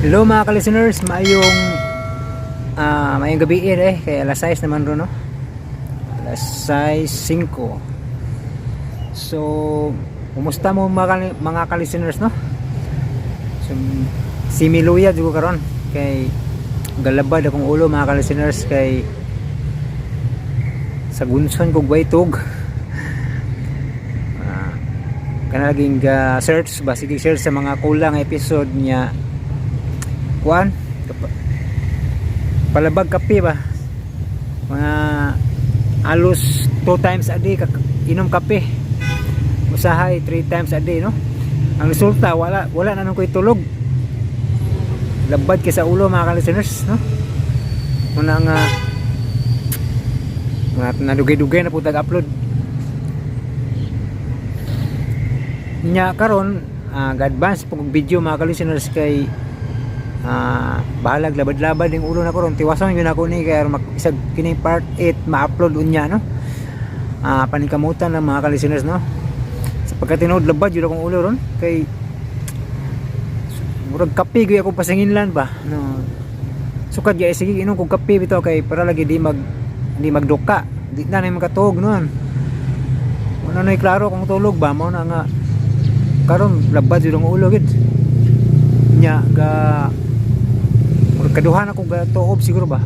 Hello mga ka-listeners, mayong gabi kay alas 6 naman ro no. Alas 6:05. So, kumusta mo mga ka-listeners no? So, similuya jud ko karon kay galabad akong ulo mga ka-listeners kay sa gunson kog waytog. Kana laging search ba sige search sa mga kulang episode niya kuan palabag kape ba mga alos 2 times a day inom kape, usahay 3 times a day no. Ang resulta wala na nang ko'y tulog, labad kay sa ulo mga ka-listeners no. Muna nga nadugay-dugay na po tag-upload nya karon. Ga-advance pag video mga ka-listeners kay bahalag labad-labad yung ulo na ko ron, tiwason yun ako ni kaya isag kining part 8 ma-upload unya no. Panikamutan ng mga ka-listeners no, sa pagkatinood labad yun akong ulo ron kay murag kape gyud ako pasinginlan ba no. Sukad gyud sige inom kog kape bitaw kay para lagi di magduka, di na nay makatog noon. Ano nay klaro kung tulog ba mo na nga karon labad yun ang ulo gid nya ga kaduhan ako gatuob siguro ba.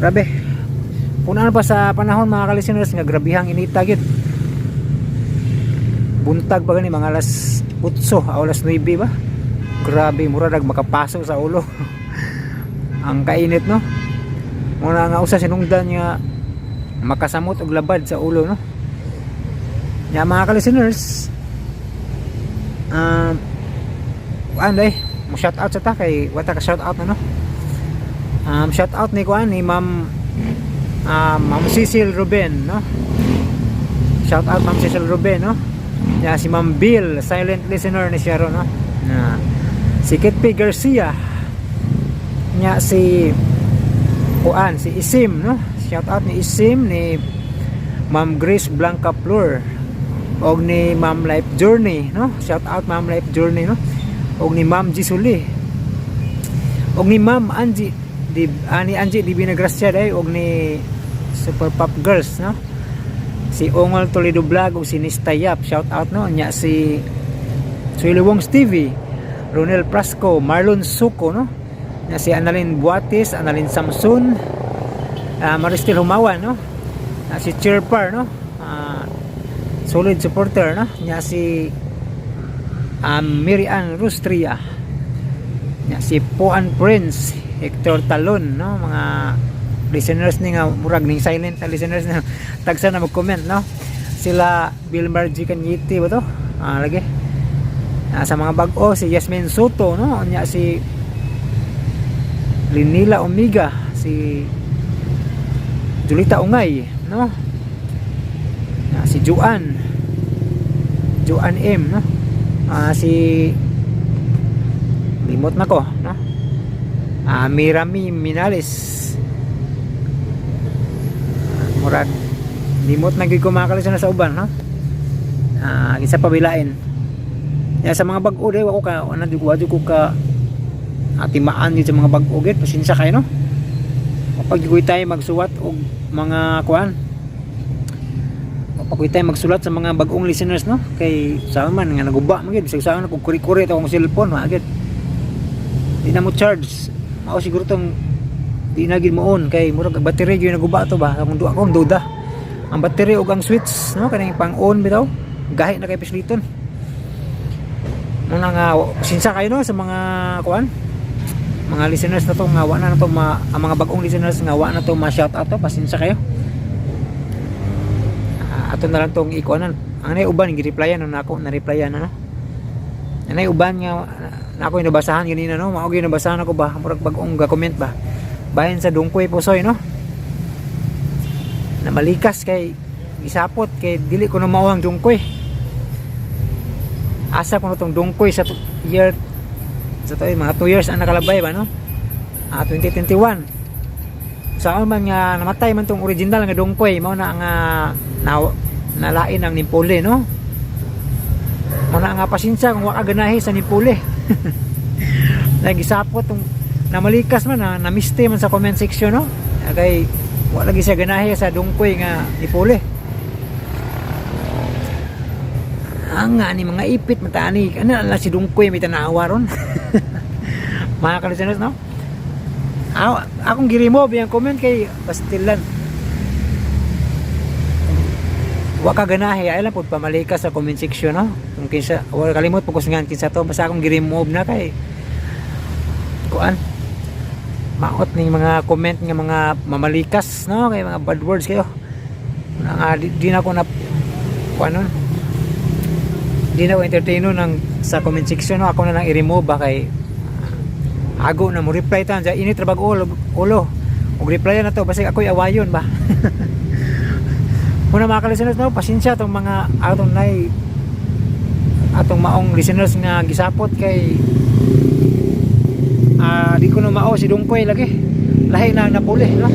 Grabe kung ano pa sa panahon mga ka-listeners nga grabihang inita gid, buntag pa gani mga alas 8 o alas 9 ba, grabe mura makapasok sa ulo ang kainit no. Muna nga usa sinungdan nga makasamot og labad sa ulo no. Ya mga ka-listeners, anday mo shout out sa ta kay wata ka shout out na no. Shout out ni kuan ni Ma'am Cecil Ruben no. Shout out Ma'am Cecil Ruben no. Ya si Ma'am Bill, silent listener ni siya ro no. Na si Kitpi Garcia. Nya si kuan si Isim no. Shout out ni Isim, ni Ma'am Grace Blanca Plur, og ni Ma'am Life Journey no. Shout out Ma'am Life Journey no. Og ni Ma'am Gisuli, og ni Ma'am Angie di Binagracia day, og ni Super Pop Girls no. Si Ongol Toledo Vlog og si Nistayap, shout out no. Nya si Suilewong Stevie, Ronel Prasco, Marlon Suko no. Nya si Annalyn Buatis, Annalyn Samson, Maristel Humawan no. Si Chirpar no, solid supporter no. Nya si Mary Ann Rustria, nya si Puan Prince, Hector Talon no. Mga listeners ni nga murag ning silent na listeners na tagsa na mag-comment no. Sila Bill Margie Canyiti ba to lagi sa mga bag-o, si Yasmin Soto no. Nya si Linila Omega, si Julita Ungay no. Si Juan M no. Si limot na ko no. Mirami Minales, murag limot na gyud ko makakalis na sa uban no. Isa pabilain ya sa mga bag-o day wako ka ana wadyo ko ka atimaan gyud sa mga bag-o gid, pasensya kayo no. Kapag gyud tayo magsuwat og mga kuan, kapag tayo magsulat sa mga bagong listeners no, kay sa man nga naguba magid bisag saan ko kuri-kuri ta akong cellphone magid di na mo charge mao siguro tong di na gid mo on kay murag battery gyud naguba to ba akong duda ang battery ug ang switch no kaning pang on bitaw gahi na kay pisliton. Muna nga sinsa kayo no sa mga kuan, mga listeners na to nga wa na to ang mga bagong listeners nga wa na to ma-shout out to, pasensya kayo. Ato na lang tong ikuanan. Ang nay uban gi-replyan no nako na replyan no. Anay uban nga nako inabasahan ganina no, mao gyud nabasahan ako ba murag bag-ong ga-comment ba. Bahin sa Dungkoy Pusoy no. Na malikas kay isapot kay dili ko na mao ang Dungkoy. Asa ko na tong Dungkoy sa year sa to mga 2 years ang nakalabay ba no. 2021. Saan man nga namatay man tong original nga Dungkoy mao na nga nalain ang Nimpole no. Muna nga pasensya kung waka ganahi sa Nimpole. Nagisapot tong namalikas man na namiste man sa comment section no. Kay wala lagi siya ganahe sa dungkoy nga ipuli. Ang nga ni mga ipit matani ano ala si dungkoy may tanawa ron. Mga kalisteners no. Akong gi-remove yung comment kay pastilan. Wa ka ganahe ay lang pud pamalikas sa comment section no. Kung kinsa wala kalimot pugos ngan kinsa to basta akong gi-remove na kay kuan maot ning mga comment nga mga mamalikas no kay mga bad words kayo nga di na ko na kuan di na ko entertain ng sa comment section no ako na lang i-remove ba kay ago na mo reply tan sa ini trabag ulo og reply na to basta ako'y awayon ba. Muna mga listeners no pasensya tong mga atong maong listeners nga gisapot kay di ko na mao si dungkoy lagi lahi na napuli no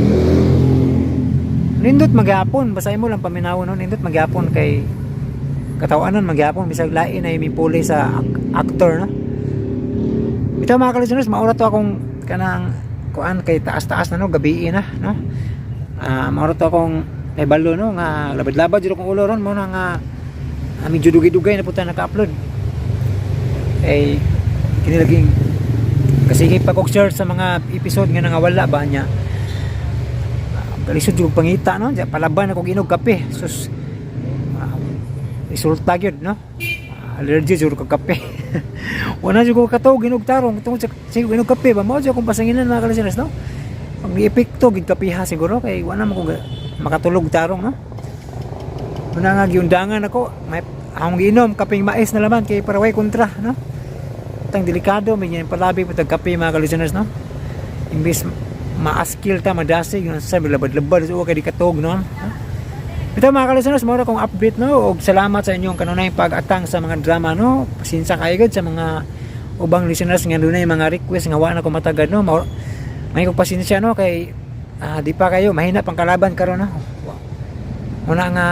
nindot maghapon basahin mo lang paminawon no nindot maghapon kay katawanan maghapon bisag lahi na yung puli sa actor no bitaw mga kalisteners maura to akong kanang kuan kay taas-taas na no gabi na no maura to akong kay balo no nga labad-labad jud akong ulo ron mo na nga medyo dugay-dugay na puta naka-upload kay kinilaging kasi pa kog share sa mga episode nga nangawala ba niya kalisod yung pangita no palaban ako ginog kape sus resulta gyud no allergy jud ko kape wala jud ko katog ginog tarong tungod sa ginog kape ba mao jud akong pasanginan mga kalisteners no ang epekto gid kapiha siguro kay wala man ko makatulog tarong no una nga giundangan ako may akong giinom kapeng mais na laman kay para way kontra no tang delikado may yan palabi po tagkape mga kalisteners no imbis ma-skill ta madasig yung sa labad-labad so kay di katog no ito mga kalisteners mo ra kong update no og salamat sa inyong kanunay pag-atang sa mga drama no pasensya kayo gud sa mga ubang listeners nga dunay mga request nga wa na ko matagad no may kong pasensya no kay di pa kayo mahina pang kalaban karon no muna nga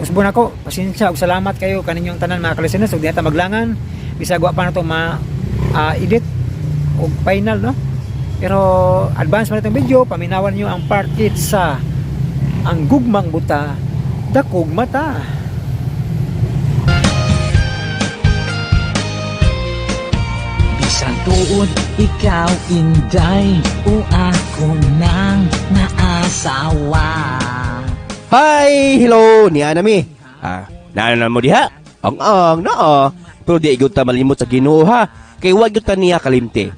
usbon ako pasensya og salamat kayo kaninyong tanan mga kalisteners ug di ata maglangan bisag wa pa na to edit o final no pero advance pa na itong video paminawan nyo ang part 8 sa ang gugmang buta dakog mata. Bisan tuod ikaw inday o ako nang naasawa. Hi, hello ni Anami. Naanan mo diha? Ang naa. Pero di igod ta malimot sa Ginoo ha. Kay wag gyud ta niya kalimte.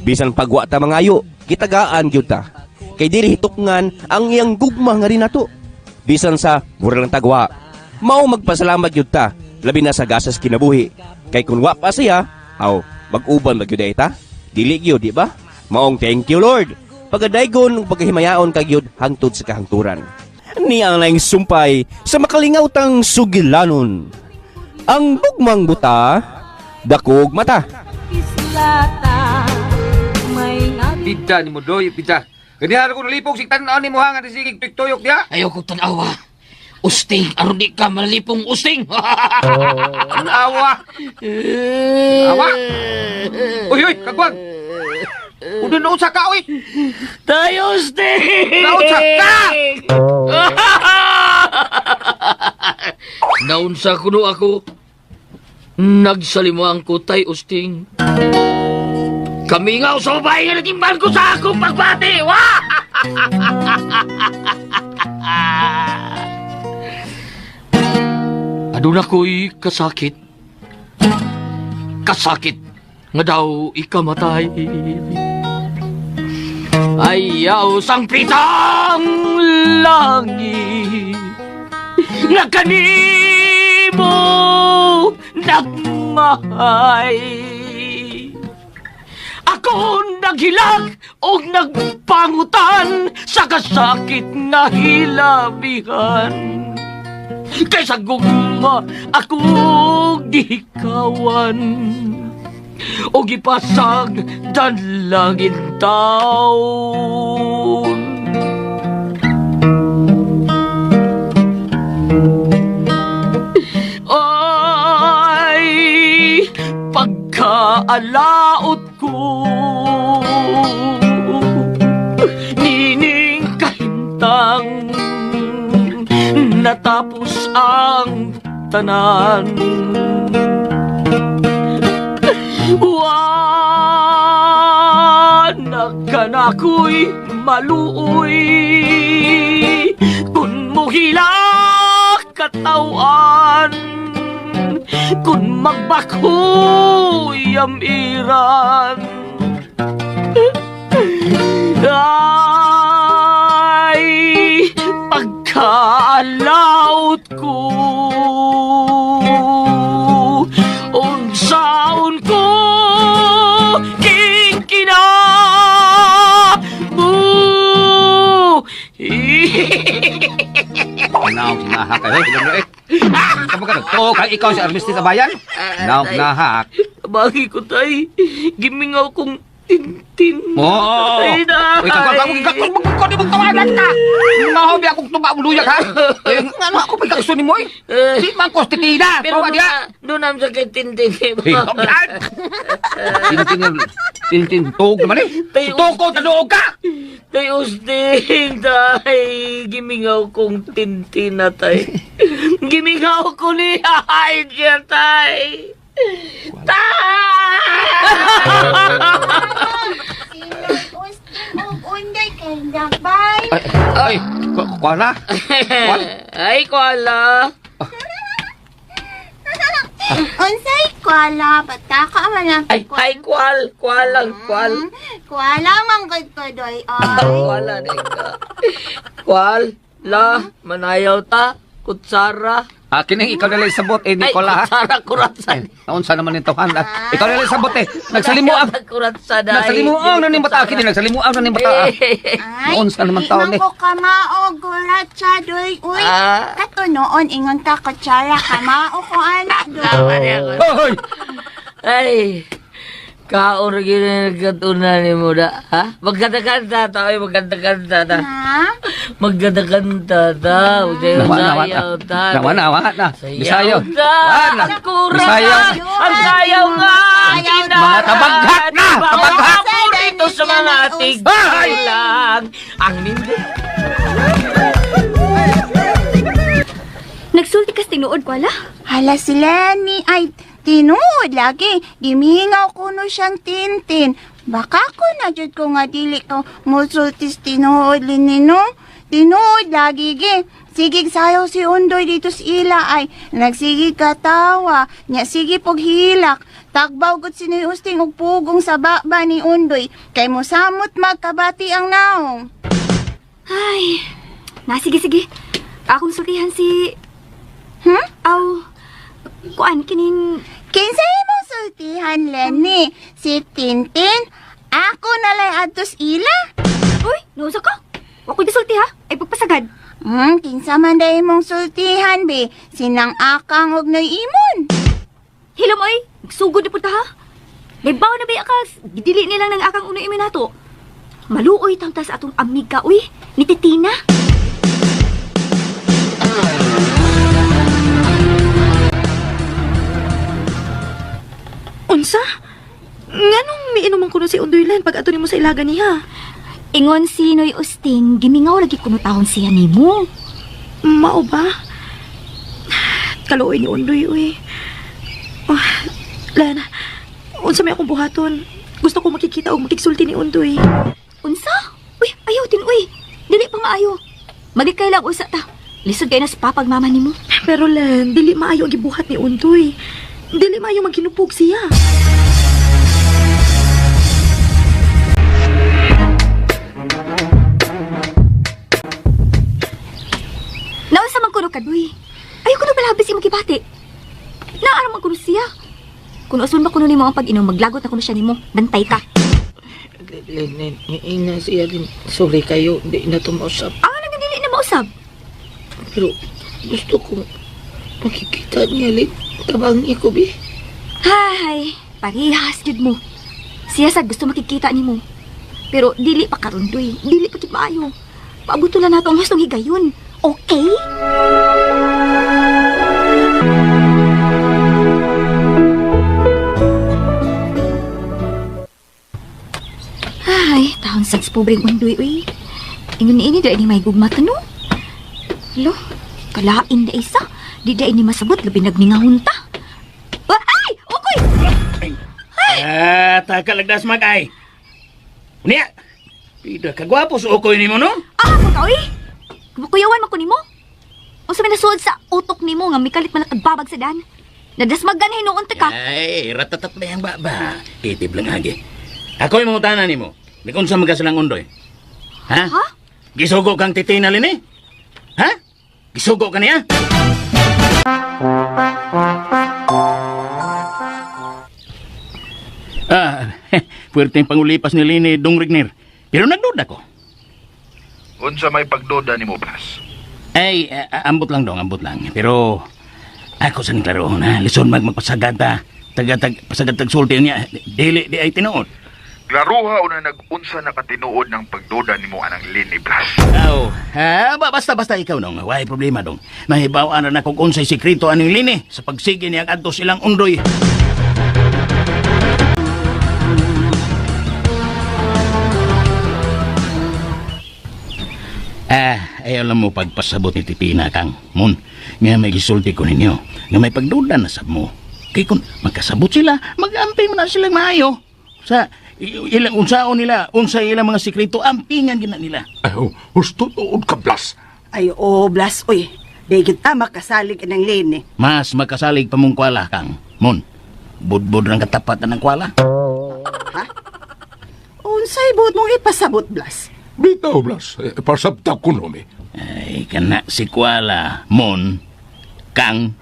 Bisan pagwa ta mangayo, kitagaan gyud ta. Kay dili hitukngan ang iyang gugma nga rin nato. Bisan sa mura lang tagwa. Mao magpasalamat gyud ta, labi na sa gasas kinabuhi. Kay kun wa pa siya, mag-uban ba gyud ta? Dili gyud, di ba? Maong thank you Lord. Pagadaygon ug paghimayaon kay gyud hangtod sa kahangturan. Ni ang laing sumpay sa makalingautang sugilanon. Ang bugmang buta, dakog mata. Pita ni mo doy, pita. Ganyan ako nalipog si tanaw ni mo hanga di sigig tuyok dia. Ayaw ko tanawa. Usting, aron di ka malipong usting. Awa. Awa. Uy, kagwag. Udah na usa ka, uy. Tayo, usting! Naunsa ka! Naunsa kuno ako. Nagsalimang ko tay, usting. Kami nga sa babae nga natimbal ko sa akong pagbati. Aduna ko'y kasakit. Kasakit nga daw ikamatay. Ayaw sang pitang langit nga kanimo nagmahay. Ako naghilag o nagpangutan sa kasakit na hilabihan. Kaysa gugma ako gikawan o gipasag danlangin taon. Ay, pagkaalaot ko. Nining kahintang natapos ang tanan. Nagkanako'y maluoy kun mo hilak katawan, kun magbakoy amiran. Ay pagkaalaot ko, unsaon ko Naong sinahak eh. Kamu ka nagtuo kang ikaw si Armistice sa bayan? Naong sinahak. Bagi ko tay, gimingaw kong tintin. Oo. Ay, na. Uy, kagkakong magkakon di mong tawanan ka. Mahobi akong tuba luyak ha. Eh, ano ako pagkaksun ni mo eh. Di man kostitina. Pero Tawa dia. doon naman sa kay tintin. Tintin tuog naman eh. Tuko, tanuog ka. Tay usting tay, gimingaw kong tintin na tay. Gimingaw ko ni ay siya tay. Unday kay Bay. Ay, kuha na. Ay, kuala. Unsay kwala bata ka man ang Ay, kual. kwala man gud ko doy ay. Kuala na ka. Kual, la, manayaw ta, kutsara. Kining ikaw nila isabot eh, Nicola ha. Kutsara kuratsan. Naunsa naman nito han. Ikaw nila isabot eh. Nagsalimuang. Kuratsan ay. Nagsalimuang na ning bata kini. Nagsalimuang na ning bata. Ay, Naunsa naman taon eh. mangko ka mao gulat sa doy. Uy, Ah. kato noon ingon ka kutsara ka mao ko anak doy. Hoy! Ay, kaon rin yung nagkatunan ni mo da, ha? Magkanta-kanta ta, ay magkanta-kanta ta. Ha? Magkanta-kanta ta, sayaw ta. Nawa na. Bisayo. Sayaw ta, Wala. ang kura Bisayo. ang sayaw nga, ang Mga tabaghat na, tabaghat. Paborito sa mga tiglang, ang nindi. Nagsulti kas tinuod ko, ala? Hala si Lenny ay tinuod lagi. Gimingaw ko no siyang tintin. Baka ko na jud ko nga dili ko musultis tinuod linino. Tinuod lagi gi. Sigig sayaw si Undoy dito sa ila ay nagsigig katawa. Nya sige pog hilak. Tagbaw gud sini usting og pugong sa baba ni Undoy. Kay mosamot magkabati ang naong. Ay, sige. Akong sultihan si... Aw, kuan kining... Kinsa imong sultihan, Lenny? Si Tintin? Ako nalay adtos ila? Uy, nausa ka? Wako'y disulti ha? Ay pagpasagad. Kinsa man day imong sultihan, be? Sinang akang og noy imon? Hilom oy, sugod na po ta ha? Naibaw na ba akas? Gidili nilang ng akang uno imin nato. Maluoy tangtas atong amiga, uy, ni Titina. Unsa? Nganong miinuman kuno si Undoylan pag ato nimo sa ilaga niya? Ingon si Noy Usting, gimingaw lagi kunutahon siya nimo. Mao ba? Kaluoy ni Undoy, uy. Oh, Lana, unsa may akong buhaton? Gusto ko makikita og makigsulti ni Undoy. Unsa? Uy, ayaw din, uy. Dili pa maayo. Magikay lang usa ta. Lisod kayo na sa papag mama nimo. Pero Len, dili maayo ang gibuhat ni Undoy. Dili maayo magkinupog siya. Naunsa man kuno kaduy. Ayaw ko na balabis imong gibati. Naaram man kuno siya. Kung asun ba kuno nimo ang pag-inom, maglagot na kuno siya nimo. Bantay ka. Len, ina siya din. Sorry kayo, hindi na tumausap. Ah, nagdili na mausab. Pero gusto ko makikita niya, Len. Tabang ko, be. Hay, parehas jud mo. Siya sad gusto makikita nimo. Pero dili pa karon doy. Dili pa kit maayo. Paabuto na nato ang hustong higayon. Okay? Sad sa pobreng undoy, uy. Ingon ni ini, dahil ni may gugmata, no? Lo, kalain da isa. Di dahil ni masabot, labi nagningahunta. Ay! Ukoy! Takalagdas magay. Unya, pida kagwapo sa ukoy ni mo, no? Maka, uy! Kuyawan mo ko ni mo? O sa minasuod sa utok ni mo nga mikalit man nagbabag sa dan. Nadasmagan hinuon ka. Ay, ratatat na yung baba. Itib lang agi. Ako yung mangutanan ni mo. Di kung sa magkasalang undoy. Ha? Ha? Gisugo kang titinalin eh? Ha? Gisugo ka niya? Puwerte yung pangulipas ni Lini Dong Rignir. Pero nagduda ko. Unsa may pagduda ni mo, Blas? Ay, ambot lang dong, ambot lang. Pero, ako sa klaro na, lison magpasagad ta. Pasagad sulti niya. Dili, di ay tinuod. Klaruha o na nag-unsa nakatinuod ng pagduda ni mo anang Lini, Blas. Basta ikaw dong, why problema dong. Mahibawaan na kung unsay sikreto aning Lini sa pagsige niya adto silang undoy. Ayaw lang mo pagpasabot ni Titina kang Mon. Nga may gisulti ko ninyo. Nga may pagduda na sab mo. Kaya kung magkasabot sila, mag-amping mo na silang maayo. Sa ilang unsaon nila, unsay ilang mga sikreto, ampingan gina nila. Ay, gusto tuod ka, Blas. Ay, Blas, uy. Di kita makasalig ng Lini. Mas magkasalig pa mong kwala kang Mon. Budbud ng katapatan ng kwala. Unsay buot mong ipasabot, Blas? Bitaw, Blas. Pasabta ko nun eh. Ay, kana si kwala, Mon, kang,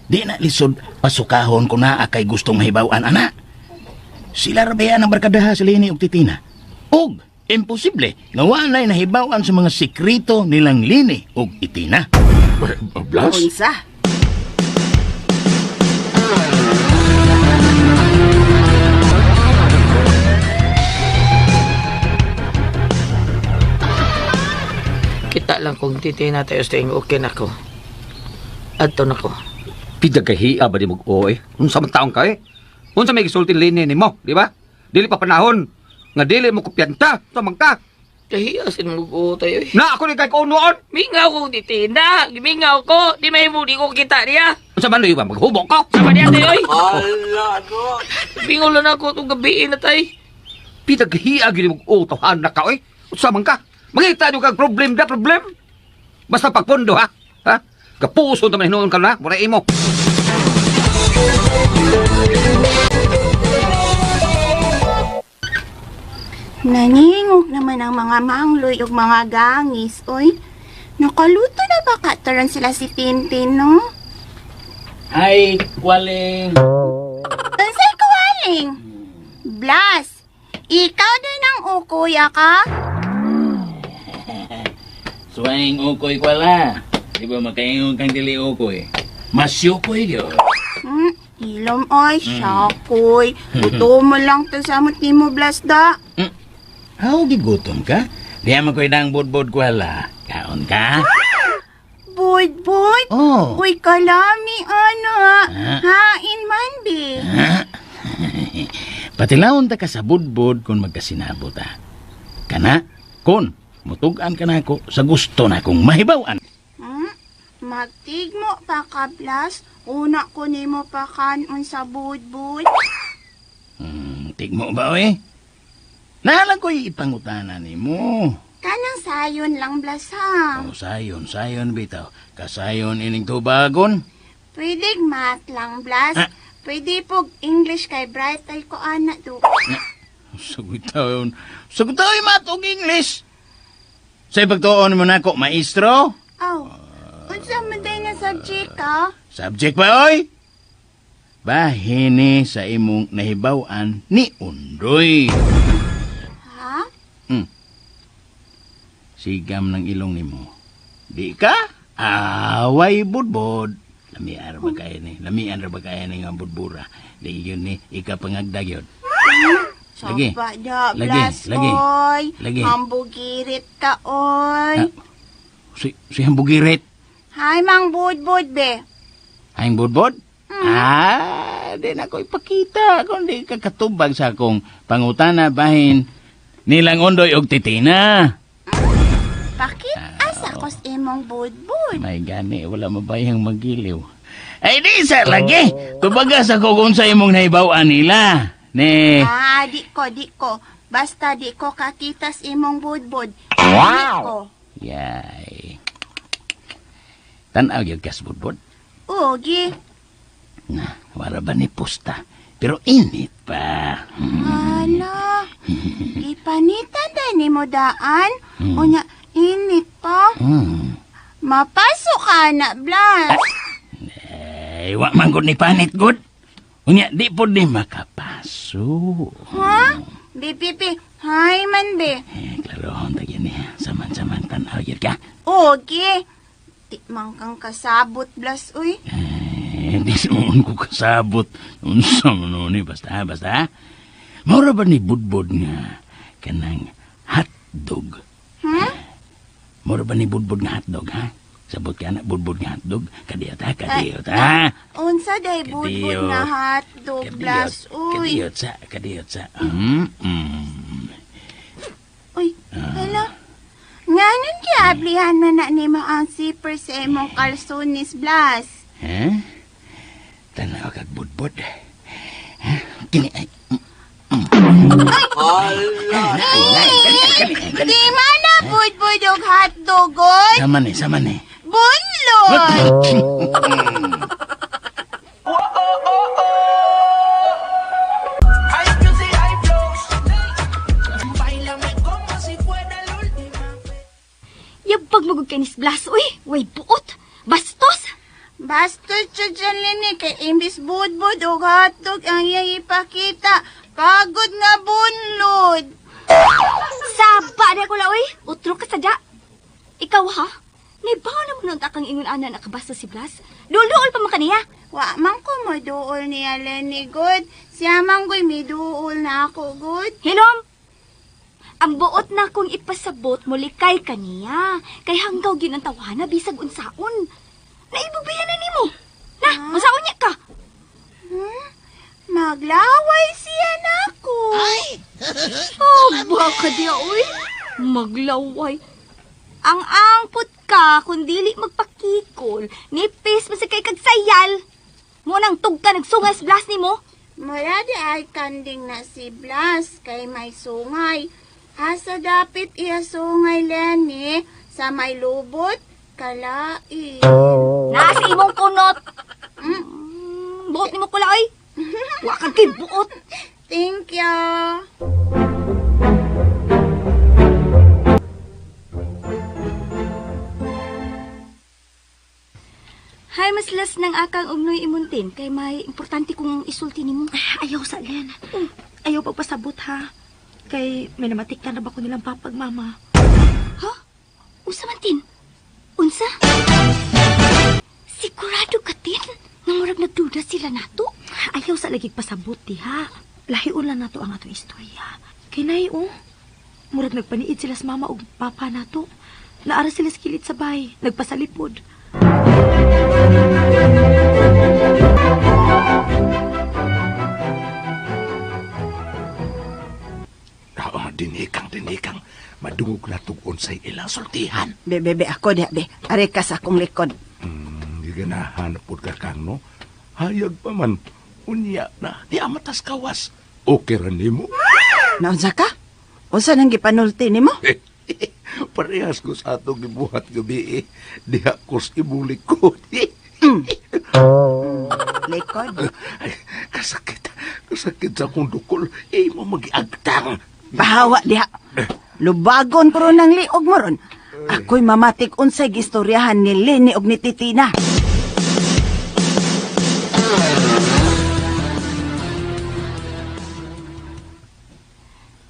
di na lisod pasukahon ko na kay gustong mahibawan, ana. Sila rabayan ang barkadaha sa Lini ug Titina. Og, imposible, nga walay nahibawan sa mga sikreto nilang Lini ug Titina. Blas? Unsa? Kita lang kung Titina tayo sa tingin okay na ko. Adto na ko. Pidagahiya ba di mo oy? Unsa man taong ka eh? Unsa may gisulti Lini nimo, di ba? Dili pa panahon. Nga dili mo kupyanta, tamang ka. Kahiyasin mo ko tayo eh. Na ako ni kay kaunoon. Mingaw ko Titina. Gimingaw ko. Di may muli ko kita niya. Unsa man di ba maghubok ko? Sama niya tayo eh. Bingulo na ako itong gabiin na tayo. Pidagahiya gid mo utohan na ka oy. Unsa man ka? Mangita nyo kang problem. Basta pagpondo ha? Ha? Kapuso naman hinuon ka na, muna imo. Naningog naman ang mga mangloy ug mga gangis, oy. Nakaluto na ba kataran sila si Tintin, no? Ay, waling. Unsay kawaling? Blas, ikaw din ang ukuya ka? Suwaing ukoy kwala. Di ba makaingon kang dili ukoy? Masyukoy yun. Ilom ay, syakoy. Gutom mo lang to sa muti mo, Blas da. How gigutom ka? Di mo ko'y nang budbud kwala. Kaon ka? Boy. Oh. Uy, kalami, ano ha? Hain man, be. Patilawon ta ka sa budbud kung magkasinabot ta. Kana, kun, mutugan ka na ako sa gusto na kong mahibawan. Magtigmo pa ka, Blas. Una ko nimo pa kanon sa budbud. Tigmo ba, oy? Nahalang ko'y ipangutana ni mo. Kanang sayon lang, Blas, ha? Oh, sayon bitaw. Kasayon ining tubagon. Pwede math lang, Blas. Pwede po English kay bright ay ko anak do. Sagutawan yung matog English. Sa pagtuon mo na ako, maestro? Oh, unsa man day nga subject ka? Subject ba, oy? Bahini sa imong nahibawan ni Undoy. Ha? Sigam ng ilong nimo. Di ka? Away budbod. Lamian ra ba kaya ni nga budbura. Di yun ni ikapangagdag yun. Lagi. Sapa da, Lagi, Blas, lagi. oy. Lagi. Mambugirit ka, oy. Si Hambugirit. Hi, mang budbud, be. Haing budbod? Di na ko ipakita kung di ka katubag sa akong pangutana bahin nilang Ondoy og Titina. Bakit asa ko sa imong budbud? May gani, wala mabayang magiliw. Ay di sa lagi. Kumbaga sa kung sa imong nahibawan nila. Ni, Di ko. Basta di ko kakita sa imong budbud. Di ko. yay. Tanaw yung kasbudbud. Ugi. Na, wala ba ni pusta? Pero init pa. Hala. Ipanitan tayo ni mo daan. Unya, init pa. Mapasok ka na, Blas. Ay, wa man gud ni panit gud. Unya, di po di makapaso. Ha? Bipipi, hay man be. Klaro, tagyan niya. Saman-saman tanaw yun ka. Ugi. Di man kang kasabot, Blas, uy. Di noon ko kasabot. Unsa mo noon eh. Basta. Maura ba ni budbud nga kanang hotdog? Maura ba ni budbud nga hotdog, ha? Sabot ka na, budbud nga hotdog. Kadiyot, ha? Unsa day budbud nga hotdog, Blas, uy. Kadiyot sa. Uy, hala. Ngayon kiablihan na na ni mo ang zipper sa imong kalsonis, Blas. Ha? Tanaw kag budbud. Ha? Kini ay. Di man na budbud og hotdog, oy. Sama ni. Bunlod! Yabag magug kay Nis Blas, uy. Way buot. Bastos. Bastos siya dyan, Lini, kay imbis budbud o hotdog ang iyang ipakita. Pagod nga bunlod. Saba na ko la, uy. Utro ka sadya. Ikaw, ha? Nibaw na mo nung takang ingon ana nakabasta si Blas. Dulduol pa man kaniya. Wa man ko mo duol niya, Lenny, good. Siya man ko'y may duol na ako, good. Hilom! Ang buot na kong ipasabot mo likay kaniya. Kay hanggaw gyud ang tawana bisag unsaon. Naibubihan na nimo. Na, unsaon niya ka? Maglaway siya na ako. Baka diya, uy. Maglaway. Ang angkot ka, kung dili magpakikol, nipis mo sa kay kagsayal. Munang tugka nagsungas Blas ni mo. Mura di ay kanding na si Blas kay may sungay. Asa dapit iya sungay, Lenny, sa may lubot, kalai. Nasa imong kunot. Buot ni mo kula, oy. Wakag kay buot. Thank you. Hay, mas las ng akang ugnoy imuntin, kay may importante kong isulti ni mo. Ayaw sa Len. Ayaw pagpasabot ha. Kay may namatik na ba ko nilang papagmama. Ha? Unsa man tin? Unsa? Sigurado ka tin? Nangurag nagduda sila nato? Ayaw sa lagig pasabot di ha. Lahiun lang nato ang atong istorya. Kay nay murag nagpaniid sila sa mama ug papa nato. Naara sila sa kilid sa bay, nagpasalipod. Dinikang. Madungog na tugon sa ilang sultihan. Bebe, ako diha, be. Are ka sa akong likod. Di ganahan po ka kang, no? Hayag pa man. Unya na, di amatas kawas. Okay rin mo? Naunsa ka? Unsa nang gipanulti nimo? Parehas ko sa atong gibuhat gabi eh. Diha kos ibulik ko. Likod. Ay, kasakit sa akong dukol. Mo mag-iagtang. Bahawa diha. Lubagon ko ron ng liog mo ron. Ako'y mamatik unsay gistoryahan ni Lenny og ni Titina.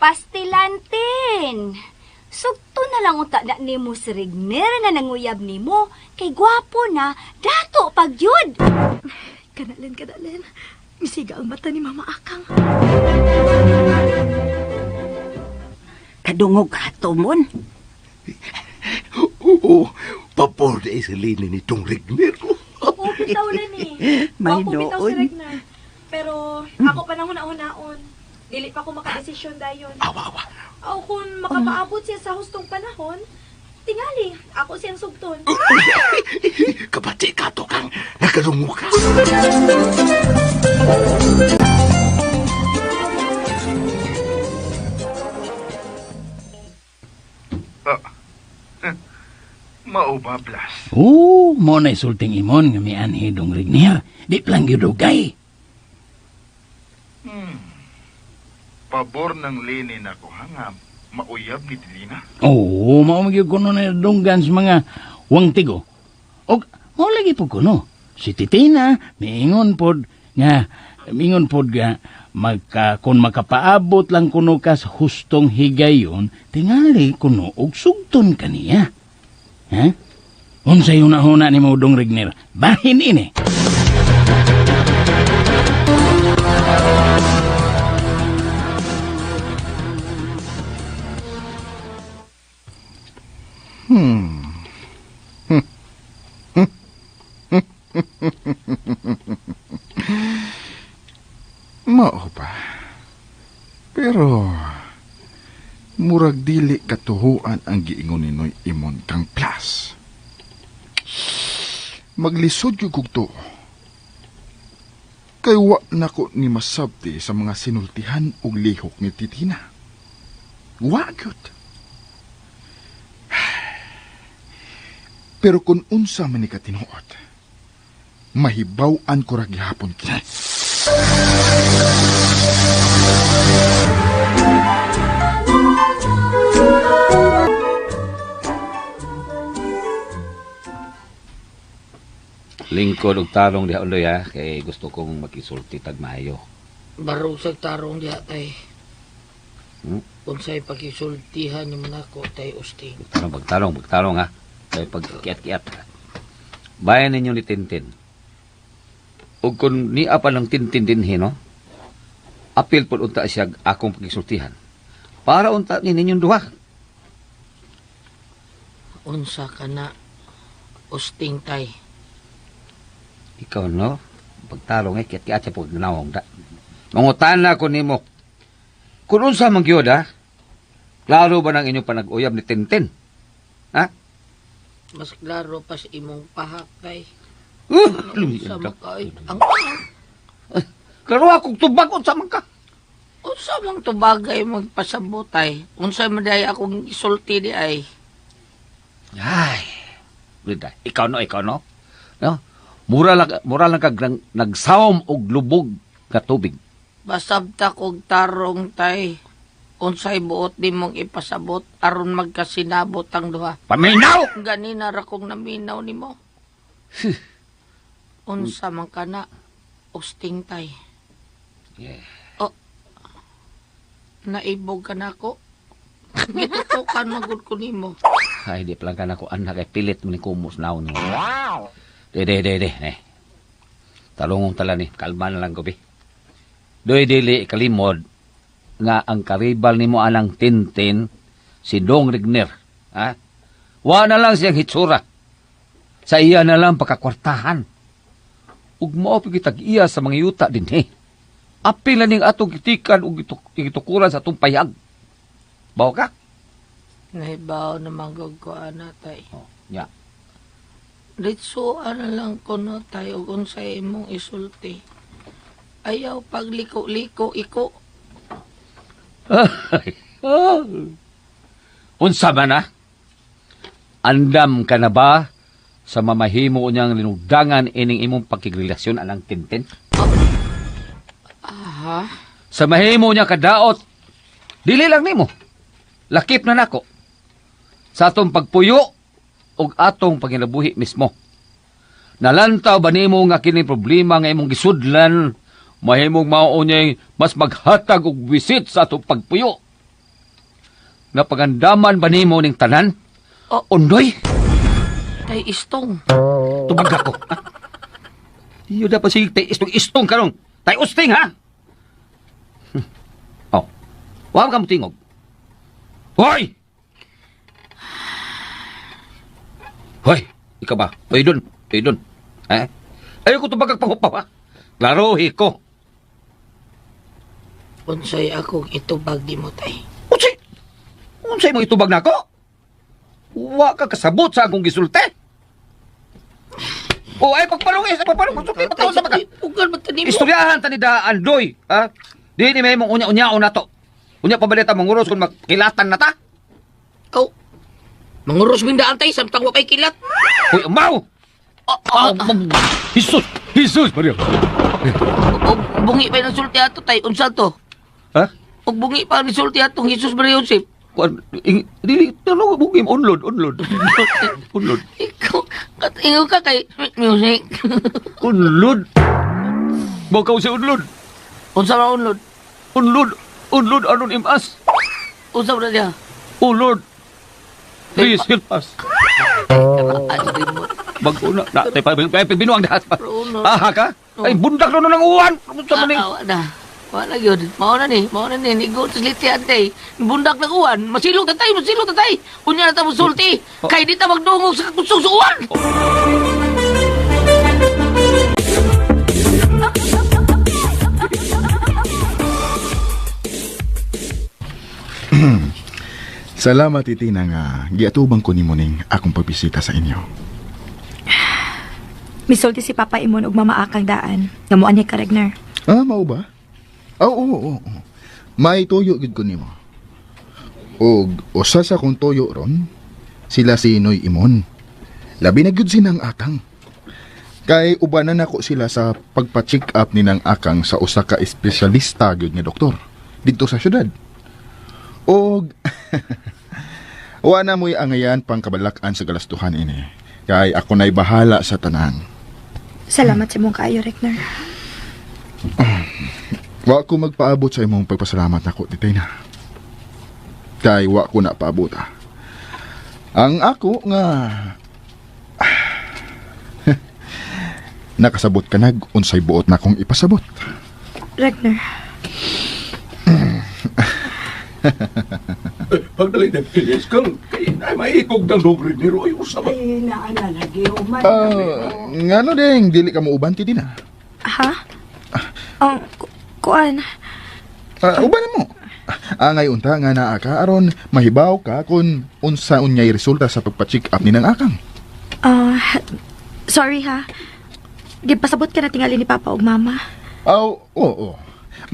Pastilantin! Sugto na lang unta na nimo si Rigner nga nanguyab nimo. Kay gwapo na, dato pagyud! Kanalen. Misiga ang mata ni Mama Akang. Kadungog hatomon. Oo, papor na isalini nitong Rigner. Oo, bitaw na ni. May Ako bitaw si doon. Regna. Pero ako pa nang hunaon. Dili pa ako makadesisyon dayon. Awa. Aw kung makapaabot siya sa hustong panahon, tingali, ako siyang sugton. Kabati ka to kang nakalungo ka. Mao ba, Blas? Oo, mo na isulting imon nga may anhi dong Rigner. Di lang gidugay. Pabor ng Lini na ko nga mauyab ni Tilina. Oo, mao magyud kuno na dunggan sa mga wangtigo. Og mo lagi po kuno. Si Titina mingon pod nga kung makapaabot lang kuno ka sa hustong higayon, tingali kuno og sugton kaniya. Ha? Unsay una-una ni mo dong Rigner? Bahin ini. Mao ba? Pero murag dili katuhuan ang giingon ninoy imon kang Plus. Maglisod yung kugto. Kay wa na ko ni masabti sa mga sinultihan ug lihok ni Titina. Wa gyud. Pero kung unsa man ni katinuod, mahibaw-an ko ra gihapon kini. Lingkod og tarong diha uloy ha, kay gusto kong makisulti tag maayo. Barusag tarong diha tay. Hmm? Unsay pakisultihan ni manako tay Usting. Magtarong ha. Kay pagkiat-kiat. Bayan ninyo ni Tintin. Ug kun niya pa ng Tintin dinhi no, apil pod unta siya akong pakisultihan. Para unta ni ninyong duha. Unsa ka na Usting tay. Ikaw no, pagtarong kiat-kiat siya po ginawang da. Mangutana ko nimo. Kung unsa man gyud ha, klaro ba nang inyong panag-uyab ni Tintin? Ha? Mas klaro pa sa imong pahak tay. Unsa Unsa man ka ay ang klaro akong tubag unsa man ka? unsa man to bagay magpasabot tay. Unsa man day akong isulti di ay. Ay. Brida, ikaw no. No? Mura lang kag nagsawom og lubog nga tubig. Basabta kog tarong tay. Unsay buot nimong ipasabot aron magkasinabot ang duha. Paminaw! Ganina ra kong naminaw nimo. Unsa man kana Usting tay. Yeah. Oh. Naibog ka nako. Gitutukan magud ko nimo. Ay, di palang ka na ko anak ay pilit mo ni kumus naon mo. Wow! De. Talungong tala ni, kalma na lang ko, bi. Doy dili kalimod nga ang karibal nimo anang Tintin si Dong Rigner. Ha? Wa na lang siyang hitsura. Sa iya na lang pakakwartahan. Ug mao pigitag iya sa mga yuta din he. Apil na ning atong gitikan ug gitukuran sa atong payag. Bawa ka? Nahibaw naman gud ko ana tay. Oh, nya. Ritsuan na lang ko no tayo kung sa imong isulti. Ayaw pagliko-liko iko. Unsa man na? Andam ka na ba sa mamahimo niyang linugdangan ining imong pagkigrelasyon anang Tintin? Aha. Sa mahimo niya kadaot, dili lang nimo. Lakip na nako. Sa atong pagpuyo ug atong panginabuhi mismo. Nalantaw ba nimo nga kini problema nga imong gisudlan mahimong mao unyay mas maghatag og wisit sa atong pagpuyo? Napagandaman ba nimo ning tanan? Oh. Undoy? Tay Istong. Tubag ako. Iyo dapat si tay istong karong. Tay Usting ha? Oh. Wa ka mo tingog. Hoy! Hoy, ikaw ba? Hoy dun. Ha? Ayaw ko tubag panghupaw ha? Klaro, hiko. Unsay akong itubag di mo tay. Utsay! Unsay mo itubag nako? Wa ka kasabot sa akong gisulti. O ay pagpalungis, sulti pa ka sa mga. Ugan magtanim mo. Istoryahan ta ni Daan, Doy. Ha? Di ni may mong unya-unya na to. Unya pabalita manguros kung magkilatan na ta. Oh. Manguros mo yung daan tayo, samtang wapay kilat. Uy, amaw! Jesus! Jesus, Maria! O bungi pa yung sulti ato tayo, unsa to? Ha? O bungi pa yung sulti ato, Jesus Maria Joseph. Dili, talo, bugim, unlod. Unlod. Ikaw, katingaw ka kay sweet music. Unlod? Bakaw si unlod. Unsa na unlod? Unlod, anon imas. Unsa na niya? Oh Lord, please help us. Bago na, tayo binuang dahas pa. Aha ka? Ay, bundak na ng uwan. Sa maning. Awa na. Wala yun. Mao na ni. Nigo sa litian tay. Bundak ng uwan. Masilog tatay. Unya na ta mo sulti. Kay di ta magdungog sa kusog sa uwan. Salamat Titina nga giatubang ko ni Muning akong pagbisita sa inyo. Misulti si Papa Imon ug Mama Akang daan. Ngamuan ni ka, Regner. Ah, mao ba? Oo. May tuyo gid ko nimo. Og usa sa kong tuyo ron, sila si Noy Imon. Labi na gyud sinang Akang. Kay ubanan ako sila sa pagpa-check up ni nang Akang sa usa ka espesyalista gyud nga doktor didto sa syudad. Og wala mo'y angayan pang kabalakan sa galastuhan ini. Kay ako na'y bahala sa tanan. Salamat sa mong kaayo, Regner. Wa ko magpaabot sa imong pagpasalamat nako, Titina. Kay wa ko na paabot. Ang ako nga nakasabot ka nag unsay buot na kong ipasabot. Regner. Pagdali na pilis kang kay na maikog ng dogre ni Roy usab. Ay, naalagi, umay. Ngano ding dili ka mo uban, Titina? Ha? Kuan. Uban mo. Angay unta nga naa ka aron mahibaw ka kung unsa unyay resulta sa pagpa-check up ni nang Akang. Sorry ha. Gipasabot ka na tingali ni Papa ug Mama. Oo.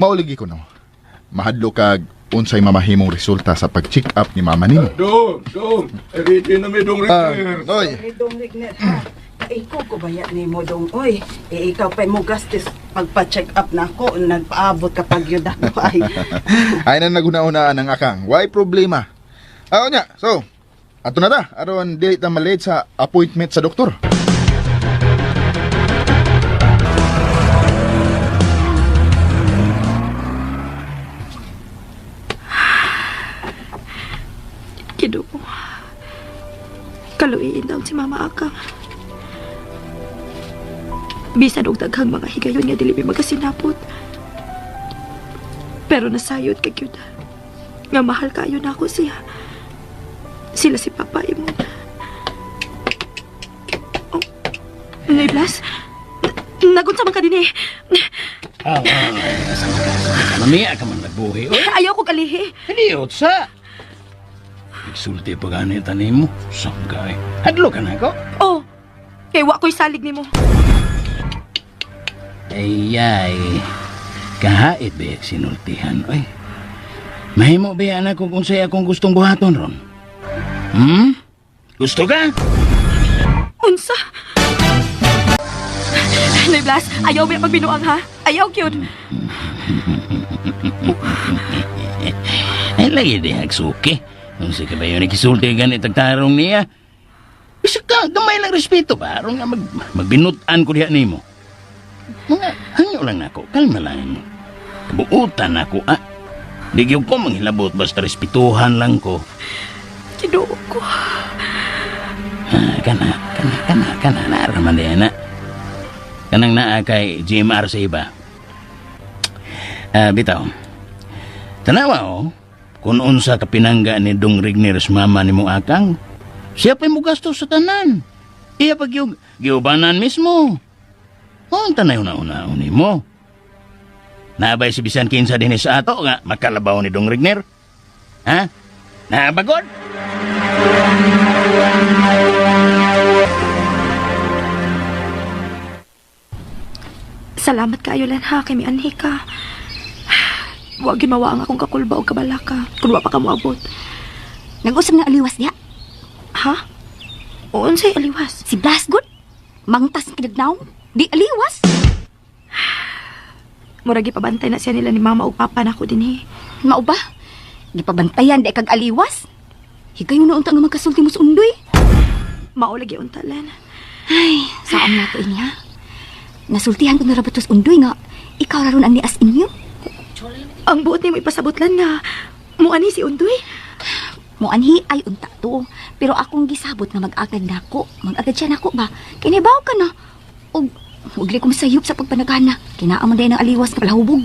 Mauligi ko no. Mahadlo kag unsay mamahimong resulta sa pag-check up ni Mama nimo. Dong. Ready na may dong Regner. Oy. Dong Regner, ha? Ikaw ko bayat ni mo, Dong. Oy, ikaw pa'y mo gastis pagpa-check up na ako. Nagpaabot kapag yun ako ay. Ay na naguna-unaan ang Akang. Why problema? Nya. So, ato na ta. Aron dili ta malate sa appointment sa doktor. Kido. Kaluiin daw si Mama Akang. Bisan og daghang mga higayon nga dili mi magasinapot. Pero nasayod kay gyud. Nga mahal kayo na ako siya. Sila si Papa Imon. Oh. Nay Blas. Nagunsa man ka din eh. Mamiya ka man nagbuhi. Ayaw ko kalihi. Hindi sa. Sulti pa ganit tanim mo. Sanggay. Hadlo ka na ako? Oh. Kay wa ko'y salig nimo. Ay. Kahait ba sinultihan, oy. Mahimo ba yan ako kung sa'yo akong gustong buhaton ron? Gusto ka? Unsa? Nay Blas, ayaw ba pagbinuang ha? Ayaw gyud. Ay lagi di agsuki. Kung sa kabayo ni kisulti ganit agtarong niya. Bisa ka, gamay lang respeto ba? Aron nga magbinutan ko diha nimo. Mga hanyo lang ako, kalma lang. Kabuutan ako, Di gyud ko manghilabot basta respetuhan lang ko. Kinuo ko. Kana, naraman din na. Kanang naa kay GMR sa iba. Bitaw. Tanawa, kung unsa ka pinangga ni Dong Regner sa mama ni mong Akang, siya pa'y mo gasto sa tanan. Iya pag giubanan mismo. Ang tanaw na una-uni mo. Nabay si bisan kinsa din sa ato nga makalabaw ni Dong Regner. Ha? Nabagod? Salamat kaayo lan ha, kay mianhi ka. Huwag gimawa ang akong kakulba o kabalaka, kung wa pa ka moabot. Nag-usap ng aliwas diha. Ha? Uon sa'y aliwas. Si Blasgood? Mangtas ng kinagnaong? Di aliwas? Murag ipabantay na siya nila ni mama o papa na ako din eh. Mao ba? Gipabantayan di kag aliwas? Higayon na unta nga magkasulti mo sa undoy. Maulagi untalan. Ay, saan na to ini ha? Nasultihan ko na rabatos undoy nga. Ikaw raron ang nias inyo. Ang buot ni mo ipasabotlan nga. Muani si Undoy. Muanhi ay unta to. Pero akong gisabot nga mag-agad nako. Mag-agad siya nako ba? Kinibaw ka na. Ugli ko masayop sa pagpanagana. Kinaamon day ng aliwas nga palahubog.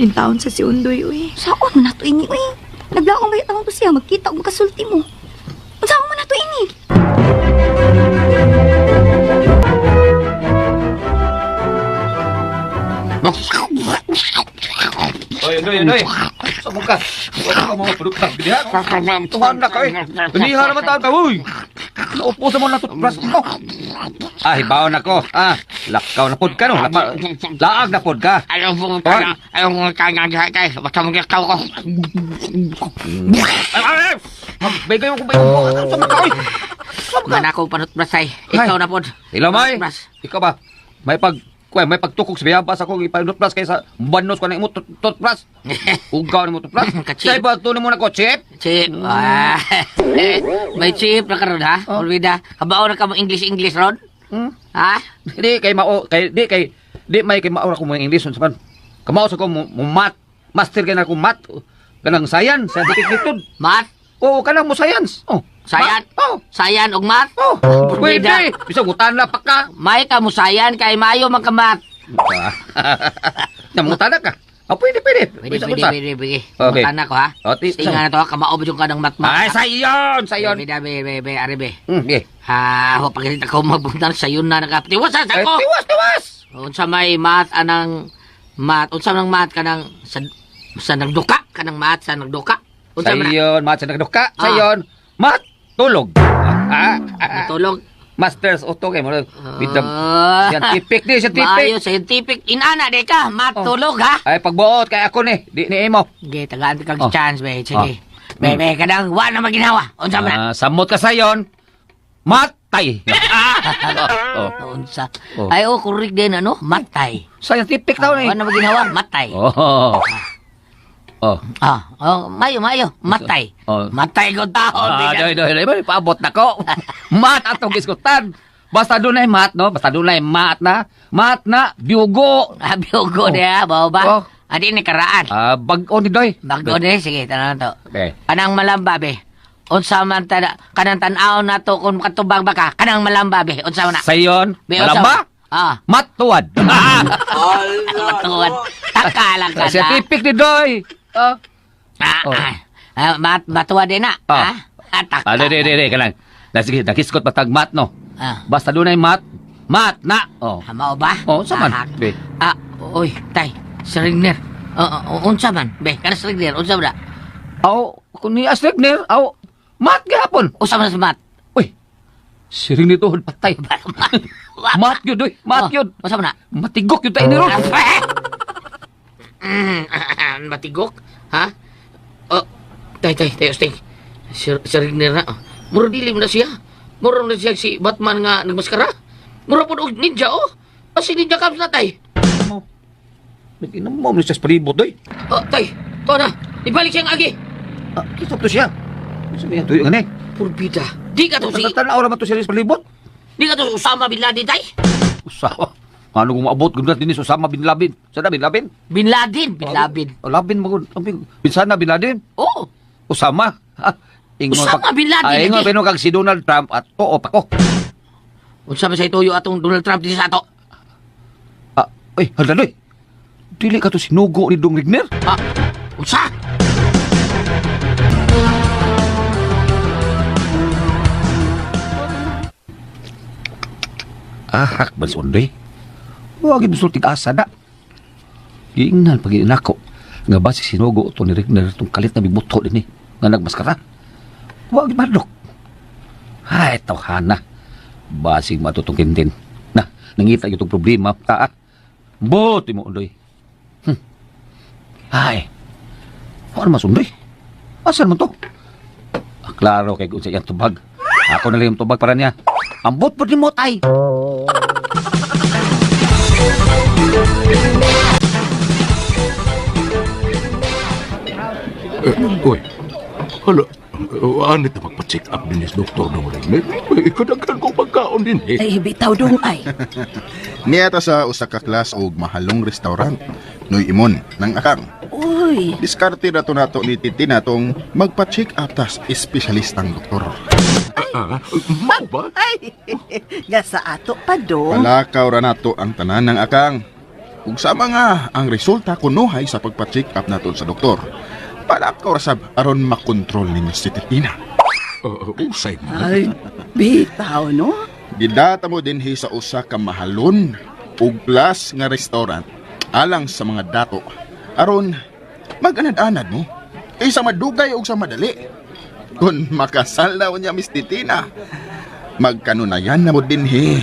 In taon sa si Undoy, uy. Saan mo na to ini, uy? Naglaong ba yung to siya? Magkita o makasulti mo. Saan mo na to ini? Oy, Undoy. Saan ka? Wala ka mga produkta. Bilihan. Tuhan na ka eh. Bilihan naman taon ka, uy. Naupo sa mga natutbras mo. Hibaw na ko. Lakaw na pod ka, no? Laag na pod ka. Ayaw mo kanya kay. Basta mo gakaw ko. Bagay mo kung bagay mo. Saan ka, uy? Manako panot brasay. Ikaw na pod. Ilamay. Ikaw ba? May pagtukok sa biyabas ako ipanutplas kaysa banos ko na imo tutplas. Ugaw ni mo tutplas. Say ba tunin mo na ko chip? Chip. May chip na karon ha? Olvida. Kabao na ka mo English ron? Ha? Di kay may mao ko mo English sa pan. Kamao sa ko mo math. Master kay na ko math. Kanang science, scientific method. Math? Oo, kanang mo science. Sayan? Sayan og math? Pwede. Bisa gutan na pa ka. May ka mo sayan kay mayo man ka math. Namutan na ka. Pwede. Pwede. Okay. Mutana ko ha. Tinga na to ha. Kamao ba yung ka ng math. Ay, sayon. Be, Aribe. Okay. Ho, pagkita ko magbuntan sayon na nakapatiwas sa ko. Tiwas. Unsa may math anang math. Unsa nang math kanang sa nagduka kanang math sa nagduka. Unsa man? Sayon, math sa nagduka. Sayon, math tulog. Tulog. Masters auto kay mo. With the scientific ni, Maayo, scientific. Inana de ka, matulog ha. Ay pagbuot kay ako ni, di ni imo. Sige, tagaan kag chance be. Sige. Be, kadang wa na maginawa. Unsa man? Samot ka sayon. Matay. Unsa? Ay correct din ano? Matay. Scientific daw ni. Wa na maginawa, matay. Mayo, matay. Matay ko tao. Doy, paabot na ko. Mat atong giskutan. Basta dunay mat, no? Basta dunay mat na. Mat na, biugo. Biugo niya, bawa ba? Adi ni karaan. Bag-o ni Doy. Bag-o ni, sige, tanan to. Okay. Kanang malamba, be. Unsa man kanang tan-aw na to kung katubang baka. Kanang malamba, be. Unsa man na? Sayon, malamba? Matuwad. Matuwad. Takalang ka na. Scientific ni Doy. Matuwa din na. Di, ka lang. Sige, nakiskot patag mat, no? Basta doon ay mat na. Mao ba? Unsa man? Be. Oy, tay, Srigner. Unsa man? Be, kana Srigner, unsa ba? Kung ni Srigner, mat gihapon. Unsa man sa mat? Uy, siring nito, patay. Mat yun, doy. Mat yun. Unsa man na? Matigok yun tayo ni Ron. Matigok? Ha? Tay, Osting. Srigner na. Mura dilim na siya. Mura na siya si Batman nga nagmaskara. Mura po ninja, Kasi ninja kams na, tay. Nag-inamom na siya sa palibot, doy. Tay, to na. Ibalik siyang agi. Kisap to siya. Sabi niya, tuyo nga ni. Purbida. Di ka to si... Tanaw naman to siya sa palibot. Di ka to Osama Bin Laden, tay. Usawa. Ano kung maabot, ganda din ni Osama Bin Laden. Sana Bin Laden? Bin Laden. Laden mo. Binsana Bin Laden? Oo. Osama. Osama Bin Laden. Ingon pa kag si Donald Trump at tuo pa ko. Unsa man sa ituyo atong Donald Trump din sa ato? Halda, doy. Dili ka to sinugo ni Dong Rigner? Unsa? Hakban sa undoy. Huwag inusultig asa na. Giingnan pag-iinako. Nga ba si sinugo to ni Rigner itong kalit na bibuto din eh. nga nagmaskara. Huwag madok. Ay, tawhana. Basig matutungkintin. Na, nangita yung problema. Ta, Buti mo, Undoy. Ay, ano masundoy? Asan mo to? Klaro kay kung sa iyang tubag. Ako na lang yung tubag para niya. Ambot po ni mo, tay. Uy, hala, anit na magpa-check up din is doktor na mo rin. Kadaghan kong pagkaon din eh. Ay, bitaw dong ay. Niyata sa usa ka klas og mahalong restaurant. Noy imon ng akang. Uy, Diskarte na to nato ni Titi natong magpa-check up tas espesyalistang doktor. Mau ba? ay. Nga sa ato pa dong. Palakaw ra nato ang tanan ng akang. Ug sama nga ang resulta kunuhay sa pagpa-check up naton sa doktor. Palakaw ra sab aron makontrol ninyo si Titina. Usay mo. Ay, bitaw, no? Gidata mo dinhi sa usa ka mahalon ug plus nga restaurant alang sa mga dato aron mag-anad-anad mo sa madugay ug sa madali. Kung makasal na niya Miss Titina, magkanunayan na mo dinhi.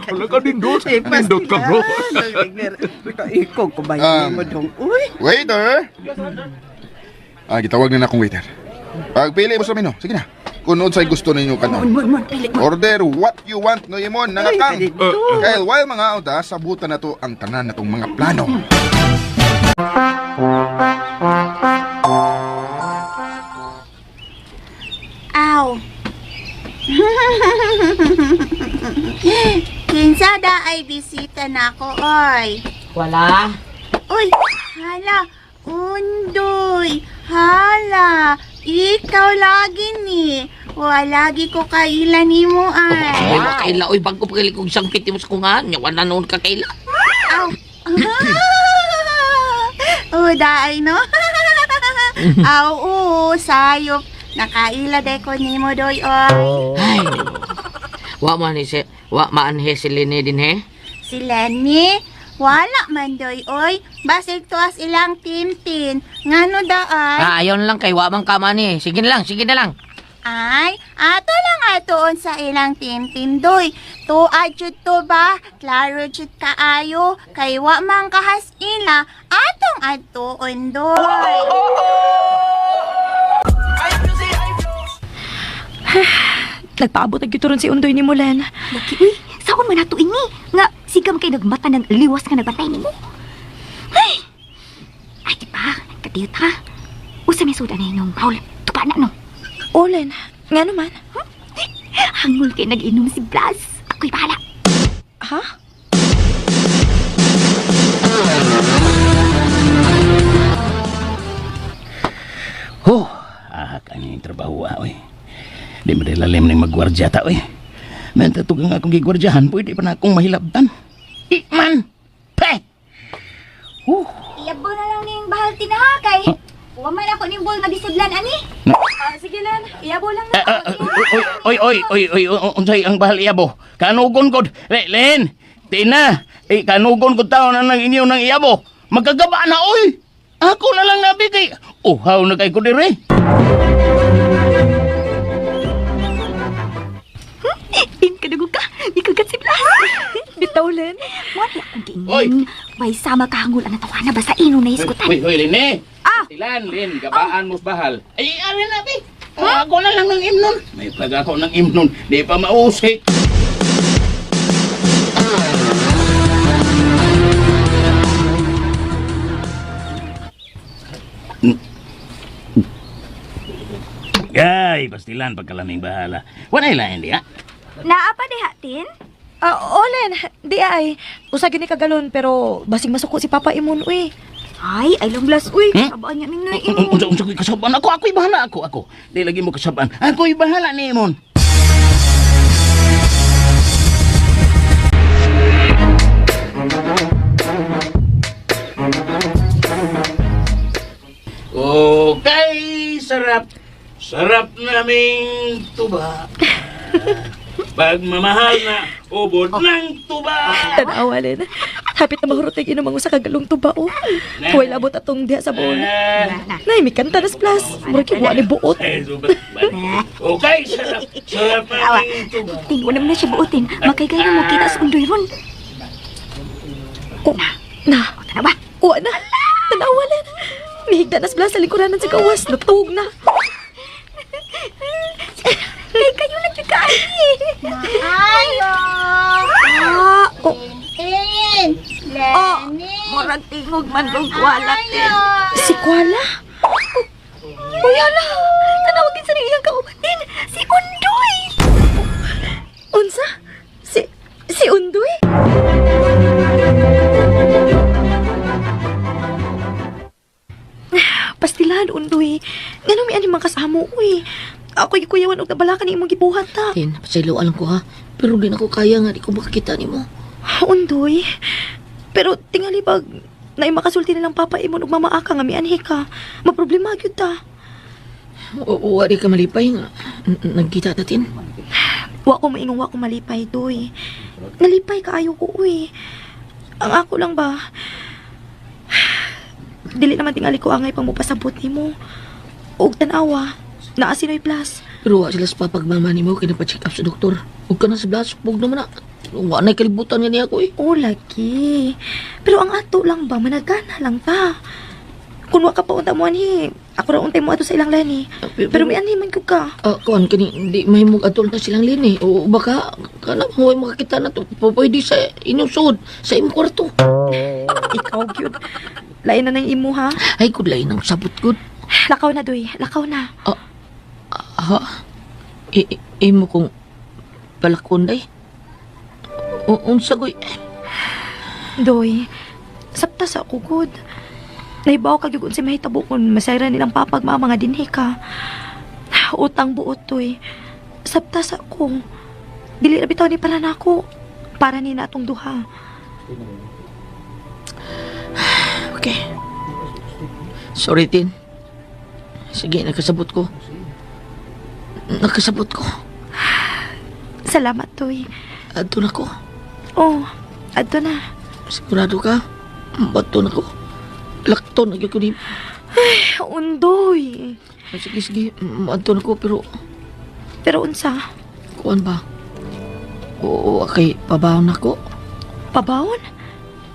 Talaga nindot. Nindot ka, bro. Ikaw ko ba yun mo dong? Uy, Waiter! Gitawag na akong waiter. Pagpili mo sa menu, sige na. Kung sa'y gusto ninyo kanon. mon, pili mo. Order what you want, no imon, nangakang. Ay, dito. Kaya while mga auda, sabutan na to ang tanan na tong mga plano. Aw. Kinsa da ay bisita na ko, oy. Wala. Uy, hala, Undoy, hala, ikaw lagi ni. Walagi ko kaila ni mo Ay, ay. makaila. Uy, bago pa kailig kong sangkit mo sa kungan. Yawan na noon kakaila. Aw. Daay no? Aw, sayop. Nakaila day ko ni mo doy, oy. Ay, wa maanhe si Lene din he. Si Lenny, wala man doy, oy. Basig to as ilang tintin. Ngano da ay? Ayaw na lang kay wa mang kama ni. Sige na lang. Ay, ato lang atoon sa ilang tintin doy. Tuad jud to ba? Klaro jud kaayo. Kay wa man kahas ila. Atong atoon doy. Nagpaabot ang gituron si Undoy ni Mulen. Lagi, uy, saan man nato ini? Nga, sigam kay nagmata ng liwas nga nagbantay ni mo. Ay! Ay, di ba? Kadiyot ha? Usa may suda na inyong Paul. Tupa na, no? Olen, nga naman. Hangol kay nag-inom si Blas. Ako'y bahala. Ha? Kanyang trabaho, oy. Di mo lalim na magwardya ta, oy. Nantatog nga akong gigwardyahan, pwede pa na akong mahilabtan. Ikman! Pe! Iyabo na lang ning bahal tinahakay. Huwag man ako ning bol nga disudlan, ani? Sige lan, iyabo lang na. Oy, unsay ang bahal iyabo? Kanugon kod, Len, Tina, kanugon kod tao na nang inyo ng iyabo. Magkagaba na, oy! Ako na lang nabigay. Uhaw na kay ko dire. Kadugog ka, ikagat si Blas. Bitaw, Len. Wala akong Oy! kiingin. May sama kahangul ang natawa na ba sa ino na iskutan? Hoy, Lene. Ah! Tilan, Len, gabaan mo's bahal. Ay, amin na, be. Ako na lang ng imnon. May pag ako ng imnon, di pa mausik. Ay, pastilan pagkalaming bahala. Wala ilahin di ha? Naapa di hatin? Olen, di ay. Usagin ni kagalon, pero basig masuko si Papa Imon, uy. Ay, ay lang Blas. Uy, kasabaan niya ning noy imo. Unsa ko'y kasabaan ako? Ako'y bahala ako. Di lagi mo kasabaan. Ako'y bahala ni Imon. Okay, sarap. Sarap naming tuba. Pagmamahal na ubod ng tuba. Tanawa, Len. Hapit na mahurotay inumang usa ka galong tuba o. Huwag labot atong diha sa bowl. Nay, may kanta nas plus. Murag yung ni buot. Okay, sarap. Sarap Awa, tingnan naman na siya buotin. Makaigayon mo kita sa undoy ron. Oh, na. Tara ba? Uwa na. Tanawa na. Mihigda nas plus sa lingkuranan sa gawas. Natug na. Ay, kayo lang yung kaali. Maayo! Oh, Tin! Lenny! Murang tingog man kong kuwalat din. si Kuala. Uy, hala! Tanawagin sa iyang kaubatin. Si Undoy! Unsa? Si Undoy? Pastilan, Undoy. Ganun may animang kasamo, uy. Ako yung kuyawan og nabalakan ni imong gibuhat ta. Tin, pasaylo alam ko ha. Pero di na ko kaya nga, di ko makakita ni mo. Undoy. Pero tingali pag na makasulti nilang papa imo ug mamaaka nga mianhi ka. Maproblema gyud ta. O, di ka malipay nga. Nagkita natin. Wa ko maingon wa ko malipay, doy. Nalipay kaayo ko, uy. Ang ako lang ba? Dili naman tingali ko angay pang mupasabot nimo. Og tanawa, naa Sinoy Plus. Pero wa sila sa papagmama ni mo, kinapacheck up sa doktor. Huwag ka na sa blas, huwag naman na. Wa na'y kalibutan nga niya ko eh. O lagi. Pero ang ato lang ba, managana lang ta. Kung wa ka pa unta mo anhi, ako ra untay mo ato sa ilang lani. Pero may anhi man ko ka. Kuan kani, di may mong atol na silang lini. O baka, kana huwag makakita na to. Pwede sa inyong suod, sa imong kwarto. Ikaw gyud. Lain na nang imo ha. Ay, kudlay nang sabot good. Lakaw na, doy. Lakaw na. Ha? Imo kong palakonday? Unsa goy? Doy, sapta sa ako, good. Naibaw ka gyud si mahitabo kung masayra nilang papag mga dinhi ka. Utang buot, doy. Sapta sa ako. Dili na bitaw ni para nako. Para ni na atong duha. Okay. Sorry, Tin. Sige, nakasabot ko. Nakasabot ko. Salamat, doy. Adto na ko. Oh, adto na. Sigurado ka? Bato na ko. Lakton na ko ni. Undoy. Sige. Adto na ko, pero Unsa? kuan ba? Oo, kay pabaon na ko. Pabawon?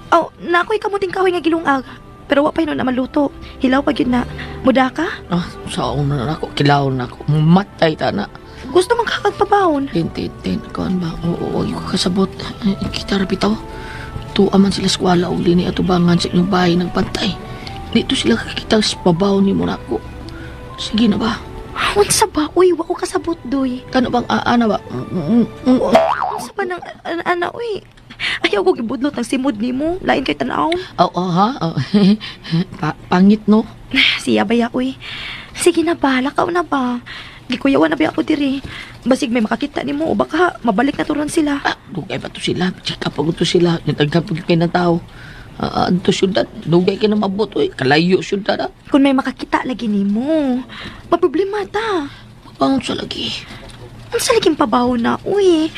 Oh, na ako'y kamuting kahoy nga gilungag. Pero wa pa yun na maluto. Hilaw pa yun na. Muda ka? Sa una na ako, kilaw na ako. Matay ta na. Gusto mong kakagpabawon? Tin, kuan ba? Oo, yung kasabot. Kita rapitaw. Tuaman sila skwala o lini at ubangan sa inyong bahay ng pantay. Dito sila kakita sa pabaw ni mo na ako. Sige na ba? Unsa ba? Uy, wa ko kasabot, doy. Kano bang aana ba? Unsa ba ng ana, uy? Ayaw ko gibudlot ng simod ni mo. Lain kay tanaw. Ha? Pangit, no? Siya ba ya, uy? Sige na ba? Lakaw na ba? Gikuyawan na ba ako diri? Basig may makakita ni mo o baka mabalik na turon sila. Dugay pa to sila. Check up to sila. Nitagkap kayo ng tao. Ito syudad. Dugay ka na mabot, uy. Kalayo syudad, ah. Kung may makakita lagi ni mo, maproblema ta. Mabangon sa lagi. Ang sa laging pabaho na, uy.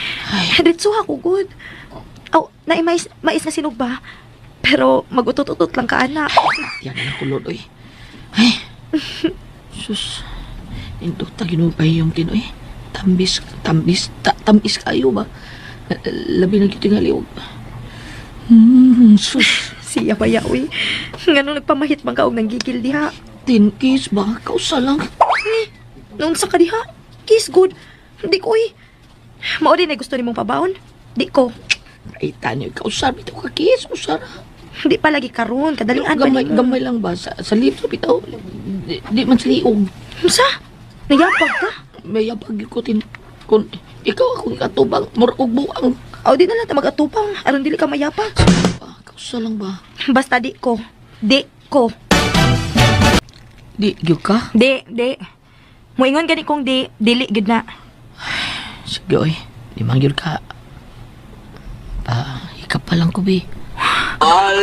Diretso ako, good. Oh, mais na sinog ba? Pero magutot-utot lang ka, anak. Yan na kulod, uy. Ay. Sus. Indok ta ginupay yung tinoy. Tamis kayo ba? Labi na kitingali, huwag. Sus. Siya ba ya, uy? Nga nagpamahit bang kaog ng gigil diha? 10 kiss ba? Kausa lang. Nung sa ka diha? Kiss good. Di ko, uy. Mao din ay gusto ni mong pabaon? Di ko. Ay, tanyo, kausa. Bitaw ka kiss. Usara. Di pa lagi karon, kadalian pa ni mo. Gamay lang ba? Sa libro, bitaw. Di man saliog. Sa? Nayapag ka? May yapag ko kung ikaw akong katubang, murag buang. O di na lang ta mag-atupang, aron dili ka mayapag. Kausa lang ba? Basta di ko. Di ko. Di, gyud ka? Di. Muingon gani kong dili gud na. Sige, oy. Di mangyul ka. Ikap pa lang ko, bi.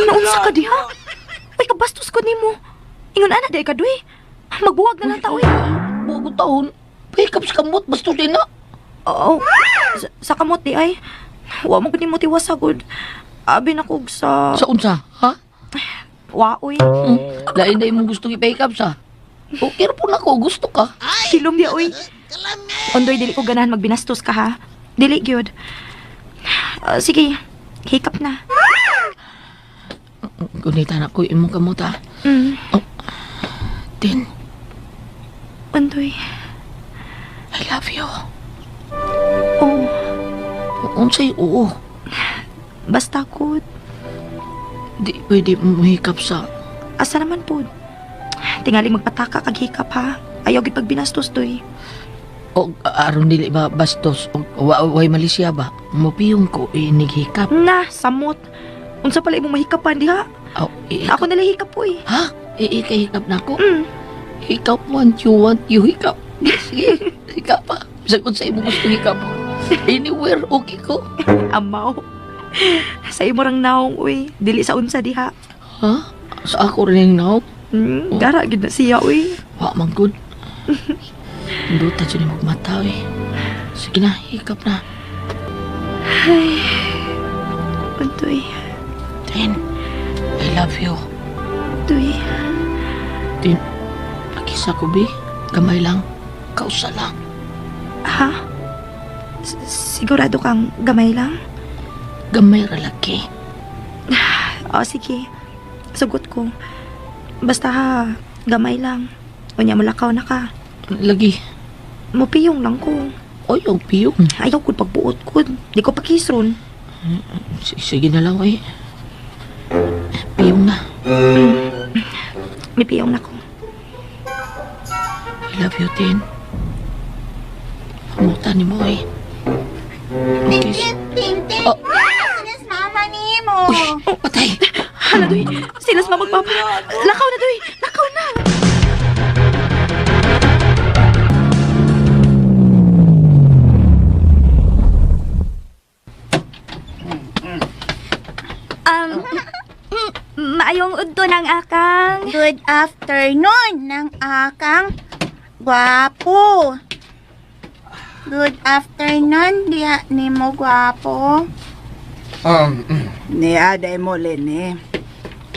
Naunsa ka diha? Uy, kabastos ko nimo. Ingon ana day ka, duy. Magbuwag na lang ta, uy. Buwag taon. Ikap sa kamot, bastos din na. Oo. Sa kamot di ay. Wa mo gud nimo tiwas sagod. Abi na kog sa... Sa unsa, ha? Waoy. Lain na imong gustong ipahikap sa. Okay po na ko, gusto ka. Hilom dia, uy. Ondoy, dili ko ganahan magbinastos ka, ha? Dili, gyud. Sige, hikap na. Gunita na ko imong kamuta. Tin, Ondoy. I love you. Oh, Unsay oo. basta ko. Di pwede mo hikap sa... Asa naman po? Tingali magpataka kag hikap, ha? Ayaw gid pagbinastos, doy. O aron dili ba bastos o way Malaysia ba? Mopiyong ko inig hikap. Na, samot. Unsa pala imong mahikapan, diha? Aw, Ako nala hikap, uy. ha? Hikap na ko? Hikap want you hikap. Sige, hikap pa. Sagot sa imo gusto hikap. Anywhere, okay ko. Amaw. Sa imo rang naong, uy. Dili sa unsa, diha. Ha? Sa ako rin yung naok? Gara, gid na siya, uy. Wa man good. Duta dyan yung magmata eh. Sige na, hikap na. Ay, Ondoy. Tin, I love you. Ondoy. Tin, pakisa ko bi. Gamay lang. Kausa lang. Ha? Sigurado kang gamay lang? Gamay ralaki. O, sige. Sugot ko. Basta ha, gamay lang. Unya malakaw na ka. Lagi. Mupiyong lang ko. Oy, ang piyong. Ayaw ko pagbuot ko. Di ko pakisron. Sige na lang eh. Piyong na. May piyong na ko. I love you, Tin. Pamutan ni mo eh. Kiss. Tintin, Oh. sinas mama ni mo. Oh, patay. Hala, doy. Silas ma magpapa. Lakaw na, doy. Lakaw na. Maayong udto ng akang. Good afternoon ng akang gwapo. Good afternoon, diha ni mo gwapo. Niaday mo, Lene.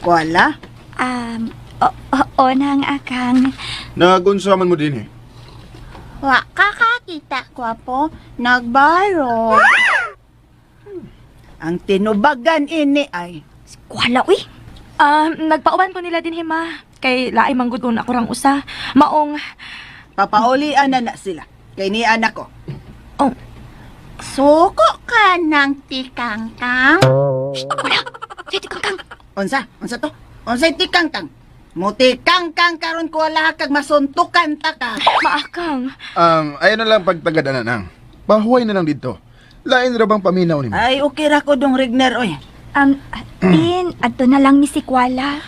Kuala? Oo ng akang. Nagunsaman mo din eh. Wa kakakita gwapo, nagbaro. Ang tinubagan ini ay... Kuhala, uy. Nagpauban ko nila din, hima. Kay laay manggod ko na ako rang usa. Maong... Papaulian na sila. Kay ni anak ko. Suko ka ng tikangkang. Wala. Sige, kang. Unsa to? Unsay tikangkang? Mutikangkang karon ko wala kag masuntukan ta ka. Maakang. Ayan na lang pagtagadanan nang. Pahuway na lang dito. Lain ra bang paminaw ni mo? Ay, okay ra ko dong Rigner, oy. Tin, adto na lang ni si Kuala.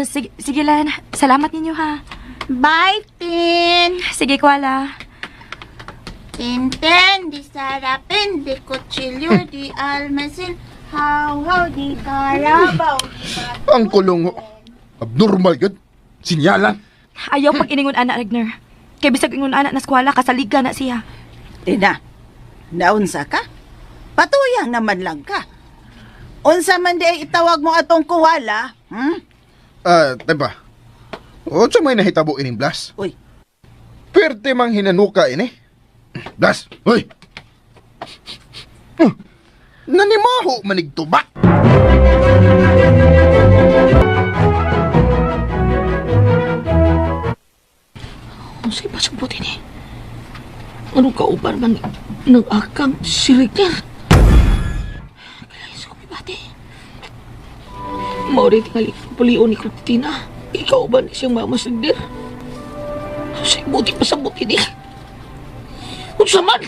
Sige lan. Salamat ninyo, ha. Bye, Tin. Sige, Kuala. Tintin, di sarapin, di kutsilyo, di almasin, how, di karabaw. Ang kulong. Abnormal gud. Sinyalan. Ayaw pag iningon anak, Regner. Kay bisag ingon anak na eskwela, kasaliga na siya. Tina, naunsa ka? Patuyang naman lang ka. Unsa man di ay itawag mo atong kuwala, Tepa. O sa may nahitabo ining Blas. Uy. Pwerte mang hinanuka ini. Blas, hoy. Nanimaho manigtuba. Ang say pasabot ini. Ano kauban man ng akang si Rigner? Kaya sa kumibati. Mauri tingali pulion ni Kutina. Ikaw ba ni siyang mama si Rigner? Say buti pasabot ini. Unsa man?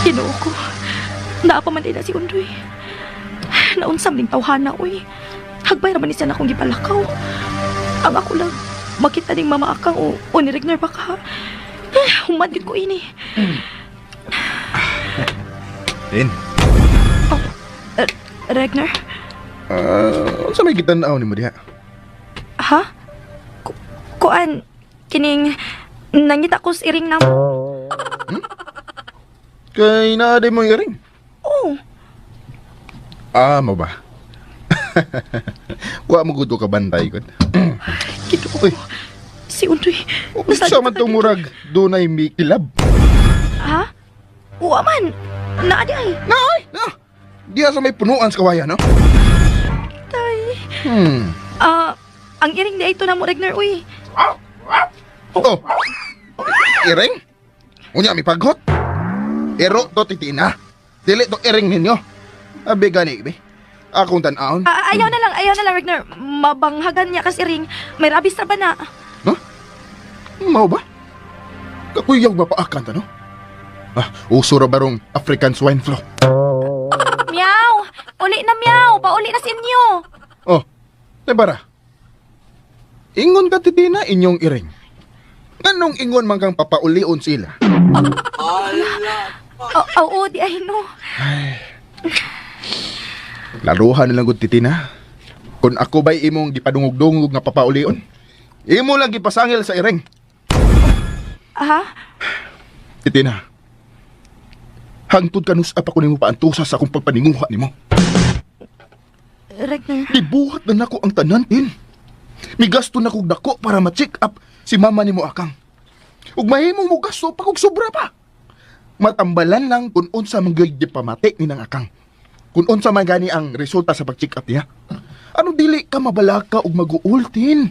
Ginoo ko. Naapaman din na si Undoy. Naunsam ning tawhana, uy. Hagbay raman ni siya na akong gipalakaw. Ang ako lang, makita ning mama akang o ni Regner pa ka. Humandit ko ini. Tin. Regner? Sa may gitan-aw ni mo diha. Ha? Kuan, kining nangita ko sa iring na mo. Kay naaday mo yung ring. Oo. Mo ba? Wa mo gusto ka bantay ko. Ginoo. Uy. Si Undoy. Sa man tong murag, doon ay may kilab. Ha? Uwa man. Naadi ay. Na! Diya sa may punuan sa kawaya, no? Tay. Ang iring di ito na mo, Regner, uy. Oh! Iring? Unya, may paghot. Ero to titina. Dili to iring ninyo. Abi gani, be. Akong tan-aon. Ayaw na lang, Regner. Mabanghagan niya kas iring. May rabis na ba na? No? Mau ba? Kakuyang mapaakan ta, no? Uso ra barong African swine flu. Meow! Uli na, meow! Pauli na sa inyo! Oh, nebara. Ingon ka titina inyong iring. Nganong ingon man kang papaulion sila? Oo, di ay no. Laruhan na lang gud titina. Kung ako ba'y imong gipadungog-dungog nga papaulion, imo lang gipasangil sa iring. Ha? Titina, hangtod kanus apa ko nimo paantusa sa akong pagpaninguha nimo. Regner. Ibuhat na nako ang tanan, tin. Migasto na kog dako para ma-check up si mama nimo akang. Ug mahimong mo gasto pa kog sobra pa. Matambalan lang kung unsa man gyud pamati ni nang akang. Kung unsa man gani ang resulta sa pag-check up niya. Ano dili ka mabalaka ug mag-uultin?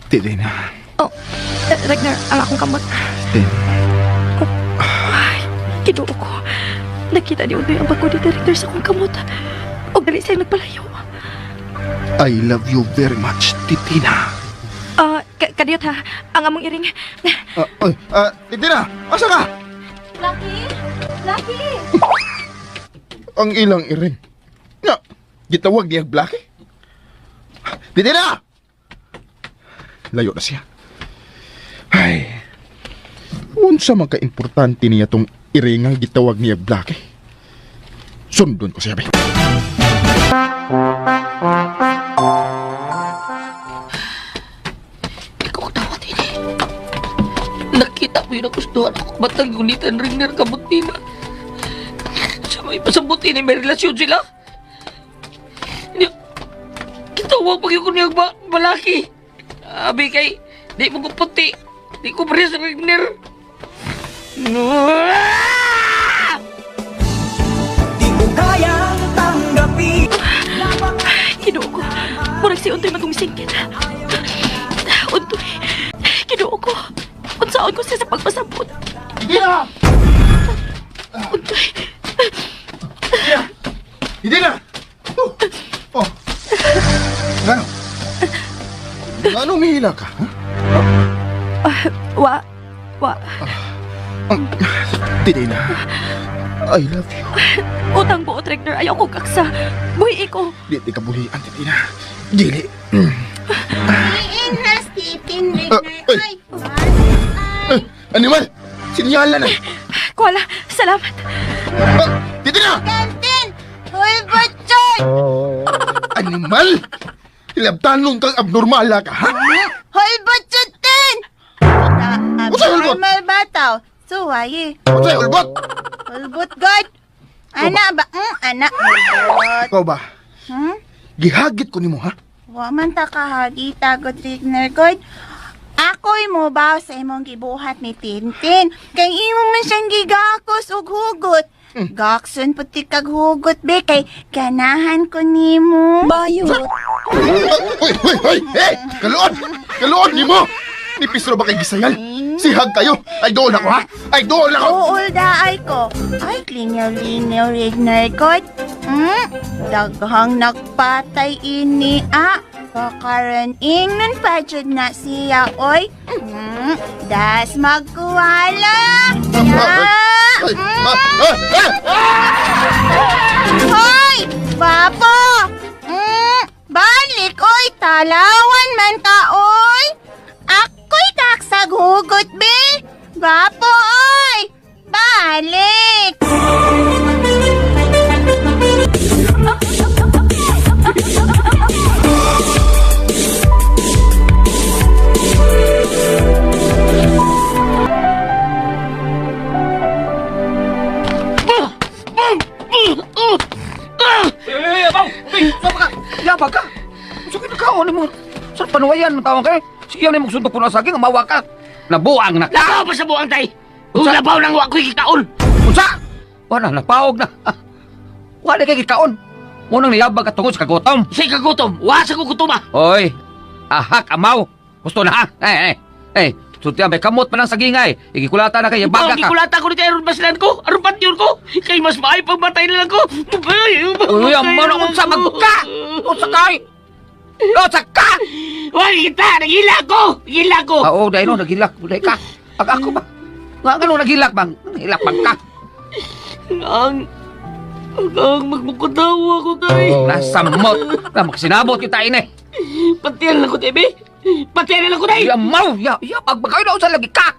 Titina. Regner, ang akong kamot. Tin. Ay, kinuo ko. Nakita ni Undoy ang bago ni Regner sa akong kamot. O gali siyang nagpalayo. I love you very much, Titina. Kadiyot ha, ang among iring. Titina, asa ka? Lucky! Lucky! Ang ilang iring. Nga, gitawag niya Blackie. Titina! Layo na siya. Ay, unsa man ka-importante niya tong iringang gitawag niya Blackie. Sundon ko siya, be. Ikaw ang tawat ini. Nakita mo yung nagustuhan ako matang gunitan Regner kabutina. Sa may pasabuti ni may relasyon sila. Kitawag pag yung kuniyang balaki. Abi kay, di mo ko puti. Di ko pares sa Regner. Kinuo ko. Murag si Undoy magumisingkit. Undoy, kinuo ko. Unsaon ko siya sa pagpasabot. Titina! Undoy. Titina! Oh. Gano? Gano umihila ka? Wa. Titina, I love you. Utang buot, Regner. Ayaw ko kaksa. Buhi ko. Di ka bulian, Titina. Dili. Iinas, titin, Regner. Ay. Animal! Sinyalan na! Kuala, salamat. Titina! Kantin! Hoy, Butchoy! Animal! Ilabtanong kang abnormal ka, ha? Hoy, Butchotin! Usay hulbot? Normal bataw. Suwaye. Unsay ulbot? Hulbot, God. Anak ba? Anak, hulbot. Ikaw ba? Gihagit ko nimo, ha? Wa man ta kahagita, God, Regner, God. Ako'y mo ba sa imong gibuhat ni Tintin? Kay imo man siyang gigakos ug hugot. Gakson puti kag hugot, be. Kay ganahan ko nimo. Bayot. Hoy! Hey! Kaluon nimo! Nipis ba kay gisayal? Sihag kayo! Ay doon ako, ha? Ay doon ako! Uuldaay ko. Ay, klinyaw-linyaw, Regner, God. Daghang nagpatay ini, Pakaran ingnon pa jud na siya, oy. Das magkuwala. Hoy! Papo! Balik, oy! Talawan man ka, oy! Ako'y kaksaghugot, be! Papo, oy! Balik! kanuwayan ng tawang kay. Siya na magsuntok po na saging, mawa ka. Nabuang na ka. Labaw pa sa buang tay. Labaw nang wa ko kikaon. Unsa? Wala, napawag na. Wala kay kikaon. Munang niyabag at tungod sa kagutom. Say kagutom. Wa sa ko gutom ah. Oy, ahak, amaw. Gusto na ha? Sultihan, may kamot pa ng sagingay. Ikikulata na kayo, baga ka. Kulata ko ni kay aron basilan ko. Aron patyon ko. Kay mas maay pagmatay na lang ko. Uy, ang mano, unsa magka. Unsa kay. Unsa ka. Wala kita. Nagila ko. Nagila ko. Oo, dahil no, nagilak. Dahil ka. Ako ba? Nga nagilak bang? Nagilak bang ka? Ang magmukadawa ko tayo. Nasamot. Na magsinabot kita ini. Patiyan lang ko, Tebe. Patiyan lang ko tayo. Ya mau, ya pagbagay na sa lagi ka.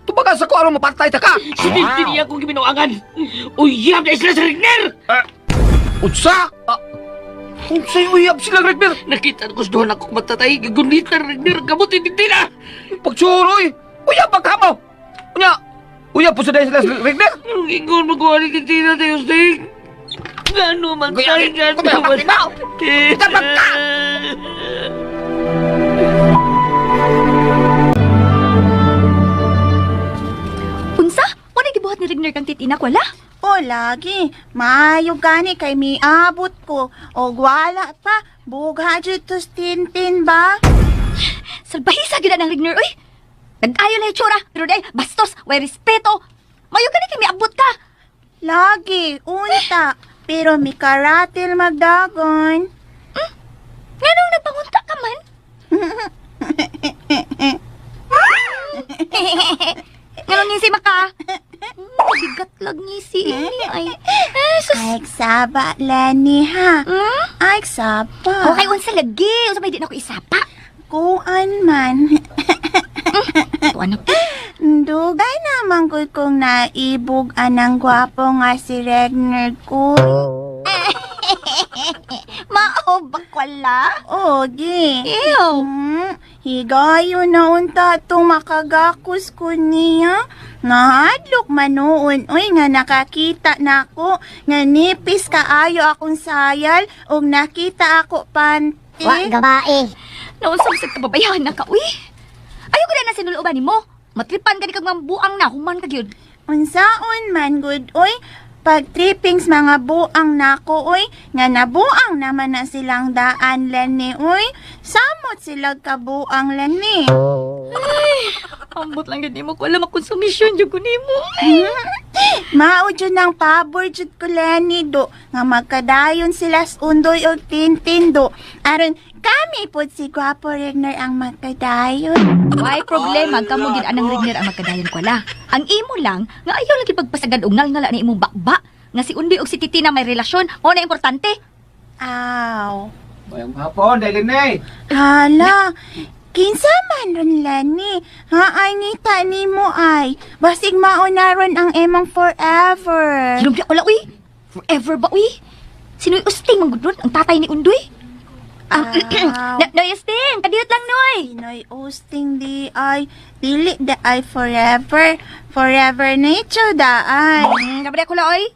Tubagan sa ko ano mapatay ta ka. Sinigtin niya akong giminuangan. Uyab na sila sa Rigner. Unsa? Unsa'y uyab sila, Regner? Nakita ko sa doon ako matatay. Gagunitan, Rigner. Gamot, hindi na. Pagsuroy. Uyab pagkamaw. Uyab po sa dahil sila, Regner. Ang ingon magawa ni Katina tayo, Sting. Gano'n man tayo dyan. Kita ka. Unsa? Wala gibuhat ni Rigner kang titina ko, wala? O lagi, maayo gani kay miabot ko. O wala pa, bugha jud tos tintin ba? Salbahisa gyud ang Rigner, oy. Nag-ayo na itsura, pero dahil bastos, way respeto. Mayo ka kay miabot ka. Lagi, unta. Pero mi karatil magdagon. Nganong nagpangunta ka man? Nganong ngisi maka? Bigat lang ngisi ini ay. Sus. Ay, saba, Lenny, ha? Ay, saba. Okay, unsa lagi? Unsa may di na ko isapa? Kuan man. Tuan ako. Dugay naman ko kung naibog anang gwapo nga si Regner ko. Mao bakwala. O, gi. Ew. Higayo na unta itong makagakos ko niya. Nahadlok manoon. Uy, nga nakakita na ako. Nga nipis kaayo akong sayal. O nakita ako panty. Gabae. Nausap sa kababayan na ka, uy. Ayaw ko na sinuloban ni mo. Matripan ka ni kag mambuang na, human ka gyud. Unsaon man, good, oy. Pag trippings mga buang nako, oy. Nga nabuang naman na silang daan, Lenny, oy. Samot sila kabuang, Lenny. Ay, ambot lang yun mo. Wala makonsumisyon dyan ko ni mo. Mao dyan ang pabor dyan ko, Lenny, do. Nga magkadayon sila sa undoy o tintin, do. Aron, kami po si Gwapo Regner ang magkadayon. Why problema kamo gid anang Rigner ang magkadayon ko la. Ang imo lang nga ayaw lagi pagpasagad og ngalngala ni imong bakba nga si Undoy og si Titina may relasyon, mo na importante. Aw. Mayang hapon, dahil ni. Hala, kinsa man ron, Lenny. Ay, ngita ni mo ay. Basig maunaron ang emang forever. Sinubya ko la uy. Forever ba uy? Sinoy usting manggudron ang tatay ni Undoy? Noy usting, kadiyot lang noy. Pinoy osting di ay. Dili da ay forever. Forever nature da ay. Kabada ko la oy.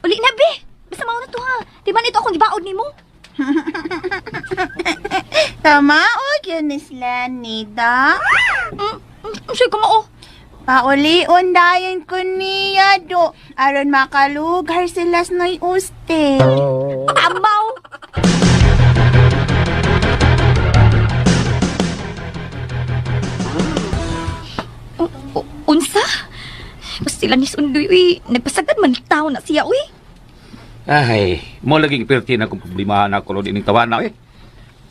Uli na be. Basta mao na to ha. Di man ito akong gibaod nimo. Tamaog yun is Lenny da. Sige ko mao. Paulion dayon ko niya do. Aron makalugar sila sa noy uste. Amaw. Unsa? Basta sila ni Sundoy, uy. Nagpasagad man tao na siya, uy. Ay, mo laging perti na kung problemahan ako ron ining tawana eh.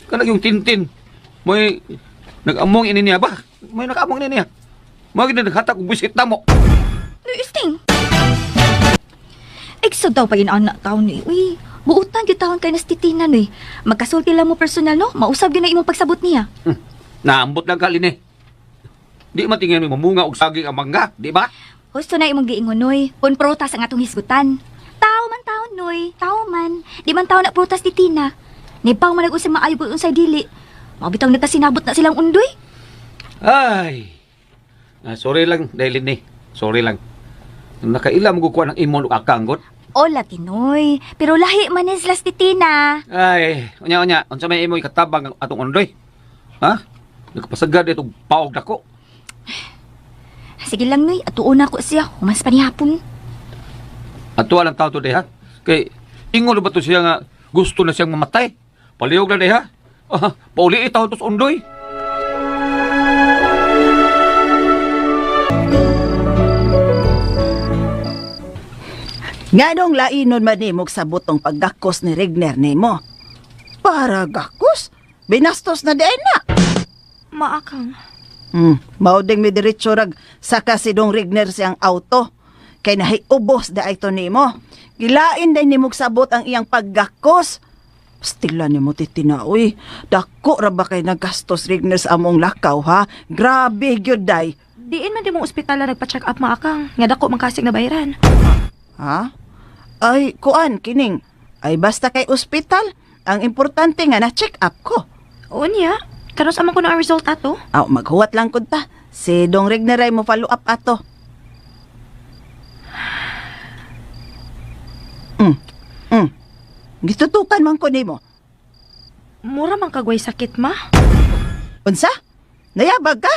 Kanag yung tintin. May nag-among ini niya ba? May nag-among ini niya. Mga naghatak og bisit na mo. Sting. Eksod daw pa yun anak taon ni, uy. Buutan yung taon kay nastitinan, uy. Magkasulti lang mo personal, no? Mausab yun na imong pagsabot niya. Naambot lang kalin eh. Di matingin mo mamunga og saging ang mangga, di ba? Gusto na imong giingon, uy. Kung prutas ang atong hisgutan. Tao man taon, uy. Tao man. Di man tao na prutas ni Tina. Nipaw man nag-usay maayo kung unsay dili. Mabitang nagkasinabot na silang undoy. Ay. Sorry lang, dahil ni. Sorry lang. Nakailam ko kuha ng imon o akanggot. O, Latinoy. Pero lahi man is las ni Tina. Ay, unya-unya. Unsa may imoy katabang ang atong undoy. Ha? Nagpasagad itong paog na ko. Sige lang, Noy. Atuon ako siya. Humas pa ni hapon. At walang tao to, day, ha? Kay, ingon ba to siya nga gusto na siyang mamatay? Palihog na, day, ha? Pauli itaw to sa undoy. Nga nung lainon manimog sa butong paggakos ni Regner nimo. Para gakos? Binastos na din na. Maakang. Mauding mi diretso rag saka si Dong Regner siyang auto. Kay nahiubos da ito nimo. Gilain day nimog sabot ang iyang paggakos. Stila nimo titinaoy. Dako ra ba kay naggastos Regner sa among lakaw ha? Grabe gyud day. Diin man di mong ospital na nagpa-check up, maakang. Nga dako mangkasig na bayaran. Ha? Ay, kuan, kining. Ay, basta kay ospital. Ang importante nga na-check up ko. O niya, karos amang ko na ang result ato. Aw, maghuwat lang ko ta. Si Dong Regner ay mo follow up ato. Gitutukan man ko nimo. Mura man kagway sakit, ma. Unsa? Nayabag ka?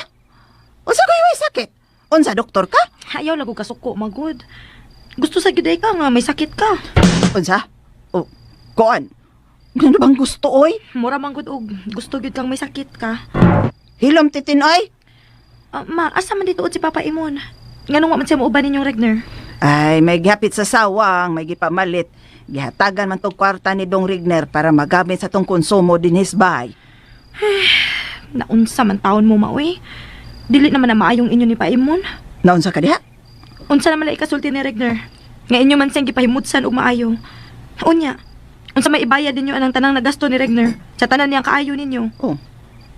Unsa ko yung sakit? Unsa, doktor ka? Ayaw lago kasuko, magod. Gusto sa giday ka nga, may sakit ka. Unsa? O, kuan. Ano bang gusto, oy? Mura man gud og gusto gyud kang may sakit ka. Hilom titin, oy? Ma, asa man dito si Papa Imon? Nganong wa man siya mauban ninyong Regner? Ay, may gihapit sa sawang, may gipamalit. Gihatagan man tong kwarta ni Dong Regner para magamit sa tong konsumo din his bahay. Naunsa man taon mo, maoy. Dili naman na maayong inyo ni Pa Imon. Naunsa ka diha? Unsa naman la ikasulti ni Regner? Nga inyo man siyang gipahimutsan og maayo. Unya, unsa may ibayad ninyo anang tanang nagasto ni Regner sa tanan niyang kaayo ninyo? Oh,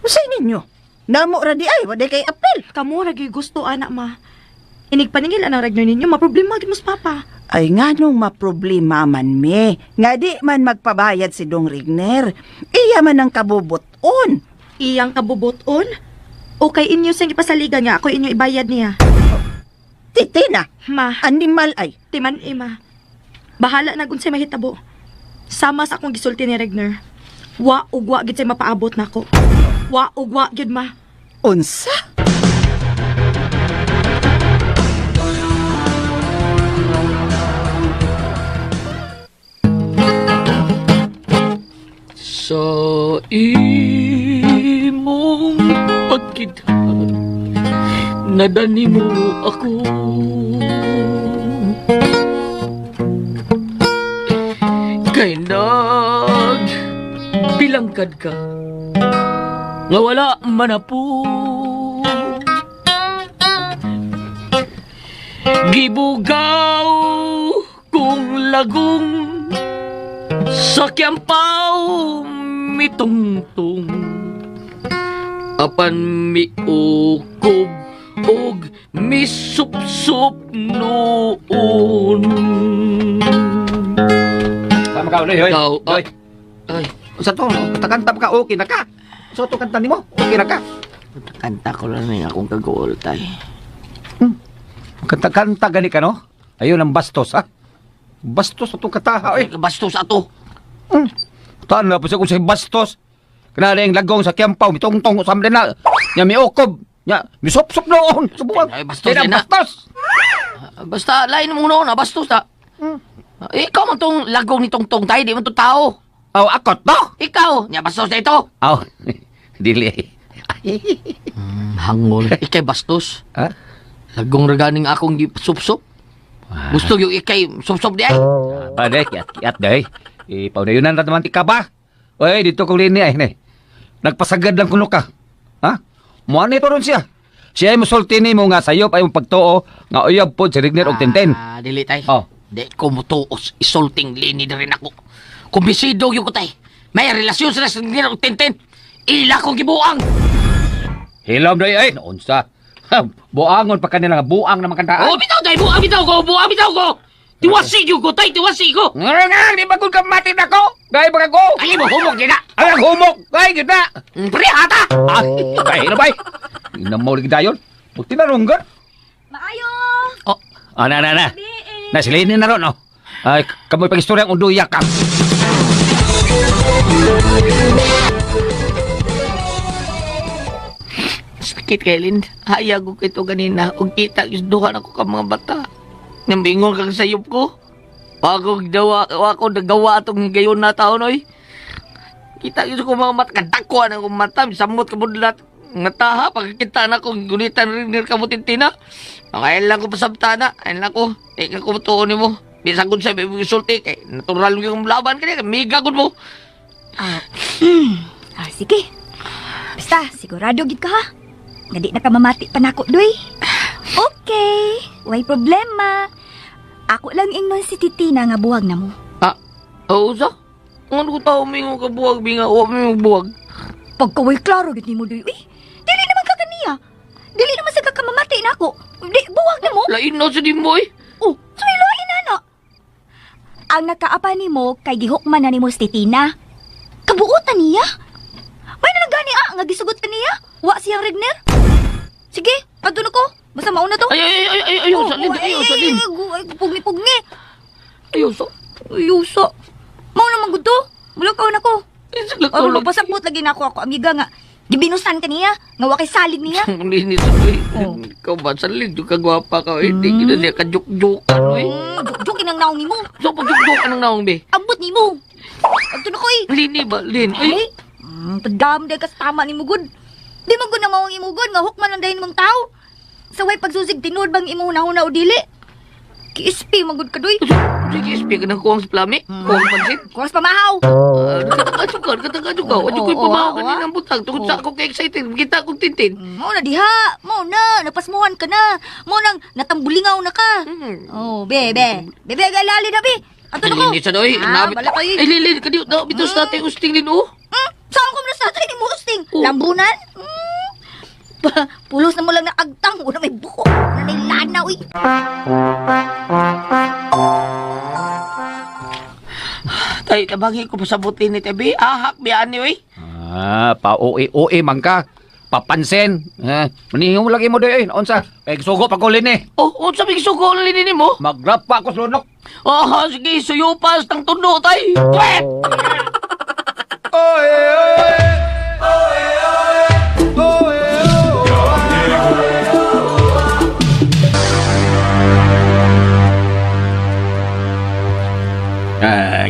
usay ninyo? Namo ra di ay, waday kay apel. Kamo ra gyud gusto, anak, ma. Inig paningil anang Regner ninyo, maproblema gyud mo sa Papa. Ay nga nung maproblema man me. Nga di man magpabayad si Dong Regner. Iya man ang kabubuton. Iyang kabubuton? O kay inyo siyang ipasaligan nga ako inyo ibayad niya? Titina, Ma, animal ay. timan ima. Bahala na kung siya mahitabo. Sama sa akong gisulti ni Regner. Wa ug wa gid siya mapaabot nako. Wa ug wa gid, ma. Unsa? Sa imong pagkidhan, nadani mo ako. Kay bilangkad ka, nga wala man na po. Gibugaw kung lagong sa kyampaw mitungtong, apan miukob og misupsup noon. Tama ka, Uloy, hoy. Ikaw, Uloy. ay, Sa to, kanta pa ka, okay na ka. So, to kanta ni mo, okay na ka. kanta ko lang na akong kagol, tay. Kanta-kanta gani ka, no? Ayun ang bastos, ha? Bastos itong kataha, eh. Bastos ato. Taan na po siya kung siya bastos. Kanala yung lagong sa kiyampaw, mitong-tong sa amdan na. Nya miukob, nya misop-sop noon. Subukan. Ay, bastos Yan ang din na. bastos. Basta, lain mo noon, bastos ta. Ikaw man tong lagong ni Tongtong, tay, di man to tao. Oh, akot, no? Ikaw, niya bastos na ito. Oh, dili. Hangol. Ikay bastos. Ha? Lagong raganing akong sup-sup. Gusto yung ikay sup-sup di ay. Paday, kiat-kiat, day. Paunayunan na naman ti ka ba? Oy, dito kong lini ay, ne. Nagpasagad lang kuno ka. Ha? Muan ito ron siya. Siya ay musulti ni mo nga sayop ay mong pagtuo nga uyab po si Regner og Tintin. Dili tay. Oh. Di ko mutuos, isulting lini na rin ako. Kumbisido yung ko tay. May relasyon sila sa Regner og Tintin. Ila kong gibuang. Hilom day ay, noon sa. Buangon pa kanila nga buang na makandaan. Oh, bitaw tay, buang bitaw ko, buang bitaw ko. Tiwasi yung ko tay, tiwasi ko. Nga, di ba kung kamatin ako? Gaya ba ako? Ay mo, humok din na. Ay, ang humok! Gaya, gina! Pre, ata. Ay, ano ba? Ina mo rin dayon. Huwag tinarunggan. Maayo! Oh, Na. Nasilinin na ron, no? Ay, kamoy pang istorya ang unduyak ka. Sakit kay Lin. Hayag ko ito ganina. Ug kita isduhan ako ka mga bata. Nambingon kang sayop ko. Bago ako nagawa atong gayon na taon oy. Kita yun ko mga mata. Kadakwa na akong mata. Samot ka budlat. Nga taha. Pagkita na akong gunitan rin kamo tintina. Ayun lang ko pasabtana. Ayun lang ko. Ika ko tuon mo. Bisang kung sabi mo isulti. Kay natural yung laban ka niya. Miga ko mo. Sige. Basta, sigurado gid ka ha. Nga di na ka mamati pa nako, doy. Okay, way problema. Ako lang ingnon si Titina nga buwag na mo. Oo sa? Ano ko tao may nga kabuwag. Binga o may buwag. Pagkaway klaro gid nimo, doy. Uy, dili naman ka kaniya. Dili naman sa kakamamati nako. Di buwag na mo. Lain na sa dimboy. Oh, sumiloin na. Ang nakaapa nimo kay gihukman na nimo si Titina. Kabuotan niya. May nalagani nga gisugot ka niya. Wa siyang Regner. Sige, padto ko. Basta mauna to. Ayaw, salin. Ayaw, salin. Pugni. Ayaw, sa. Ayuso. Mau naman gud to. Mulakaw na ko. Salakaw lang. Pasabot lagi na ako amiga nga. Gibinusan ka niya. Nga wa kay salig niya. Ang linis oy. Ikaw ba salig yung kagwapa ka oy. Di kita niya kajuk-jukan oy. Juk-jukin ang naong nimo. So pagjuk-jukan ang naong be. Abot nimo. Padto na ko eh. Lini ba? Lin. Ay. Pagdam day ka sa tama ni Mugod. Di man gud na mawang imugod nga hukman ang dahin mong tao. Sa way pagsusig tinuod bang imo hunahuna o dili. Kiispi magud ka doy. Sige, speak ng kuwang sa plami. Kuwang pansit. Kuwas pamahaw. Kataga-juga. Wadi ko'y pamahaw kanina ang butang. Tungkol sa ako ka-excited. Kita akong tintin. Mo na diha. Mo na. Napasmuhan ka na. Mo nang natambulingaw na ka. Oh, bebe. Bebe, galali na, be. Ato na ko. Lini sa doy. Bala ko eh. Ay, Lili. Kadiyo. Bitos natin usting din, oh. Saan ko na sa tayo ni Musting? Lambunan? Pulos na mo lang na agtang. Una may buko. Na nailanaw eh. Tay, tabagi ko pa sa buti ni Tebi. Ahak, biyaan niyo eh. Pa-OE man ka. Papansin. Manihing mo lagi mo doy. Unsa? Sugo pa ko lin eh. Oh, sabi ko ko lini mo. Mag-rap pa ako sa lunok. Sige, suyupas ng tundo, tay. Twet!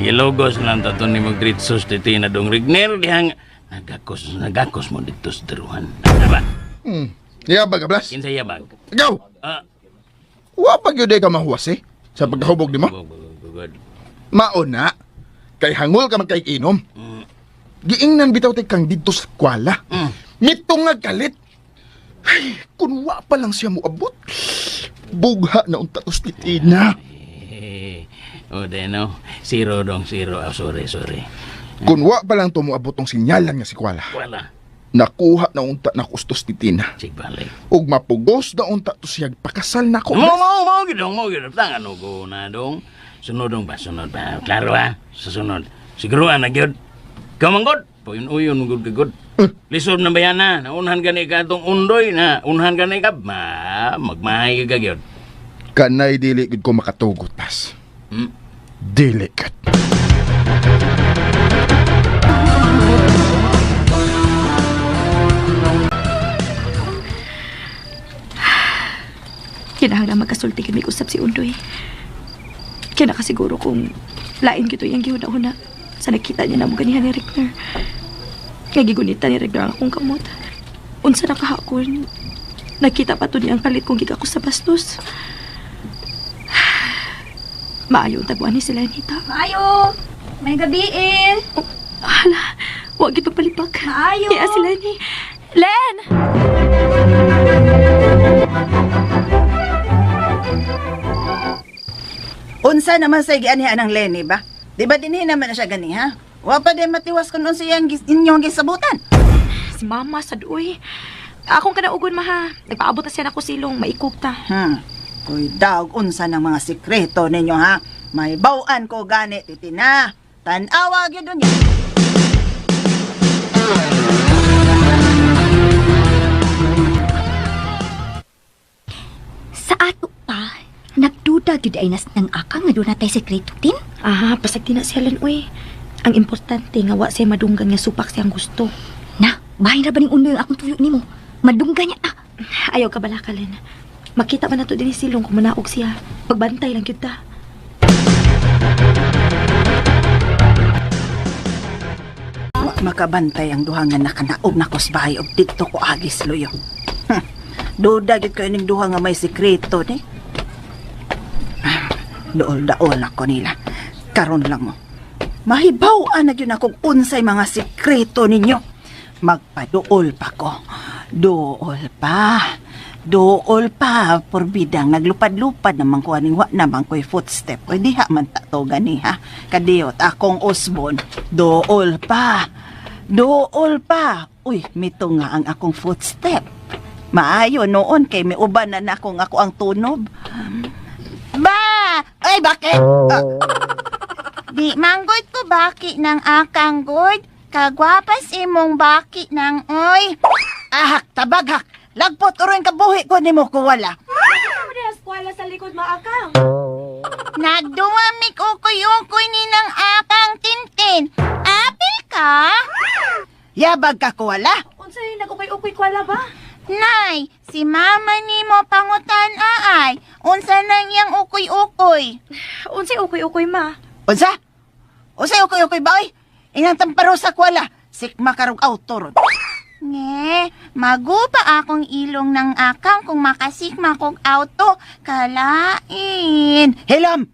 Gilogos lang tato ni Magritsos Titina dong Regner dihang nagakos mo dito sa daruhan. Ano ba? Yabag, Ablas. Kinsa yabag? Ikaw! Wa pag yun ka mahuwas eh. Sa pagkahubog di mo. Mauna, kay hangol ka magkaikinom. Giingnan bitaw tay kang dito sa kwala. Mitong nga galit. Ay, kung wa pa lang siya mo abot. Bugha na unta tos Titina. O deno, zero dong, zero. Sorry. Kung wa pa lang tumuabot tong sinyalan nga si kwala. Wala. Nakuha na unta na kustos Titina. Sig balik. Ug mapugos na unta to siya pakasal na ko. Mo gidong. Tangan ko na dong. Sunod ba? Klaro ha? Susunod. Siguruan na gyud. Kamanggod. Uyon gud kagod. Lisod na bayan na. Naunhan gani ka itong undoy na. Unhan gani ka. Magmahay ka gyud. Kanay dili gud ko makatugot pas. Dili gud. Kinahanglan magkasulti kami usap si Undoy. Kaya nakasiguro kung lain gito yung gihuna-huna sa nakita niya na mo ganihan ni Regner. Nagigunita ni Regner ang akong kamot. Unsa nakahakon, nakita pa to niya ang kalit kong giga ko sa bastos. Maayo ang taguan ni sila, Anita. Maayo! May gabi eh. Hala, huwag ipagpalipak. Maayo! Kaya sila ni... Len! Unsa naman sa igianihan ng Lenny ba? Di ba dinhi naman na siya gani ha? Wa pa din matiwas kung unsa yang inyong gisabutan. Si Mama, sadoy. Akong kanaugon, maha. Nagpaabot na siya na ko silong, maikop ta. Kuy daw unsa ng mga sikreto ninyo ha? May bawaan ko gani Titina. Tan-awa gyud niya. Sa ato pa, nagduda gyud ay nas ng akang nga doon natay sekreto tin. Pasag di na siya lan, uy. Ang importante nga wa siya madunggan nga supak siyang gusto. Na, bahay na ba ning undoy ang akong tuyo nimo? Madungga niya ta. Ayaw ka bala, Kalin. Makita ba na to din silong kung manaog siya. Pagbantay lang kita. Wa makabantay ang duha nga nakanaog na kusbahay og dito ko agis luyo. Duda gid ko ining duha nga may sikreto ni. Dool-daol ako nila. Karon lang mo. Mahibaw-an na yun akong unsay mga sikreto ninyo. Magpaduol pa ko. Dool pa. Dool pa. Porbidang naglupad-lupad naman ko aning wa naman ko'y footstep. O di ha man tato gani ha. Kadiyot akong usbon. Dool pa. Dool pa. Uy, mito nga ang akong footstep. Maayo noon kay may uban na nakong ako ang tunob. Ba! Ay, bakit? Di manggod ko baki ng akang good. Kagwapas imong baki ng oy. Ahak, tabaghak. Lagpot uroin kabuhi ko ni mo kuwala. Eskwela sa likod, maakang. Nagduwamik ukoy-ukoy ni ng akang tintin. Apil ka? Yabag ka kuwala. Unsay nagukay-ukay kwala ba? Nay, si mama ni mo pangutan aay. Unsa nang iyang ukoy-ukoy? Unsay ukoy-ukoy, ma? Unsa? Unsay ukoy-ukoy ba oy? Inang tamparo sa kuwala. Sikma karog auto ron. Nge, magupa akong ilong ng akang kung makasikma kog auto. Kalain. Hilam!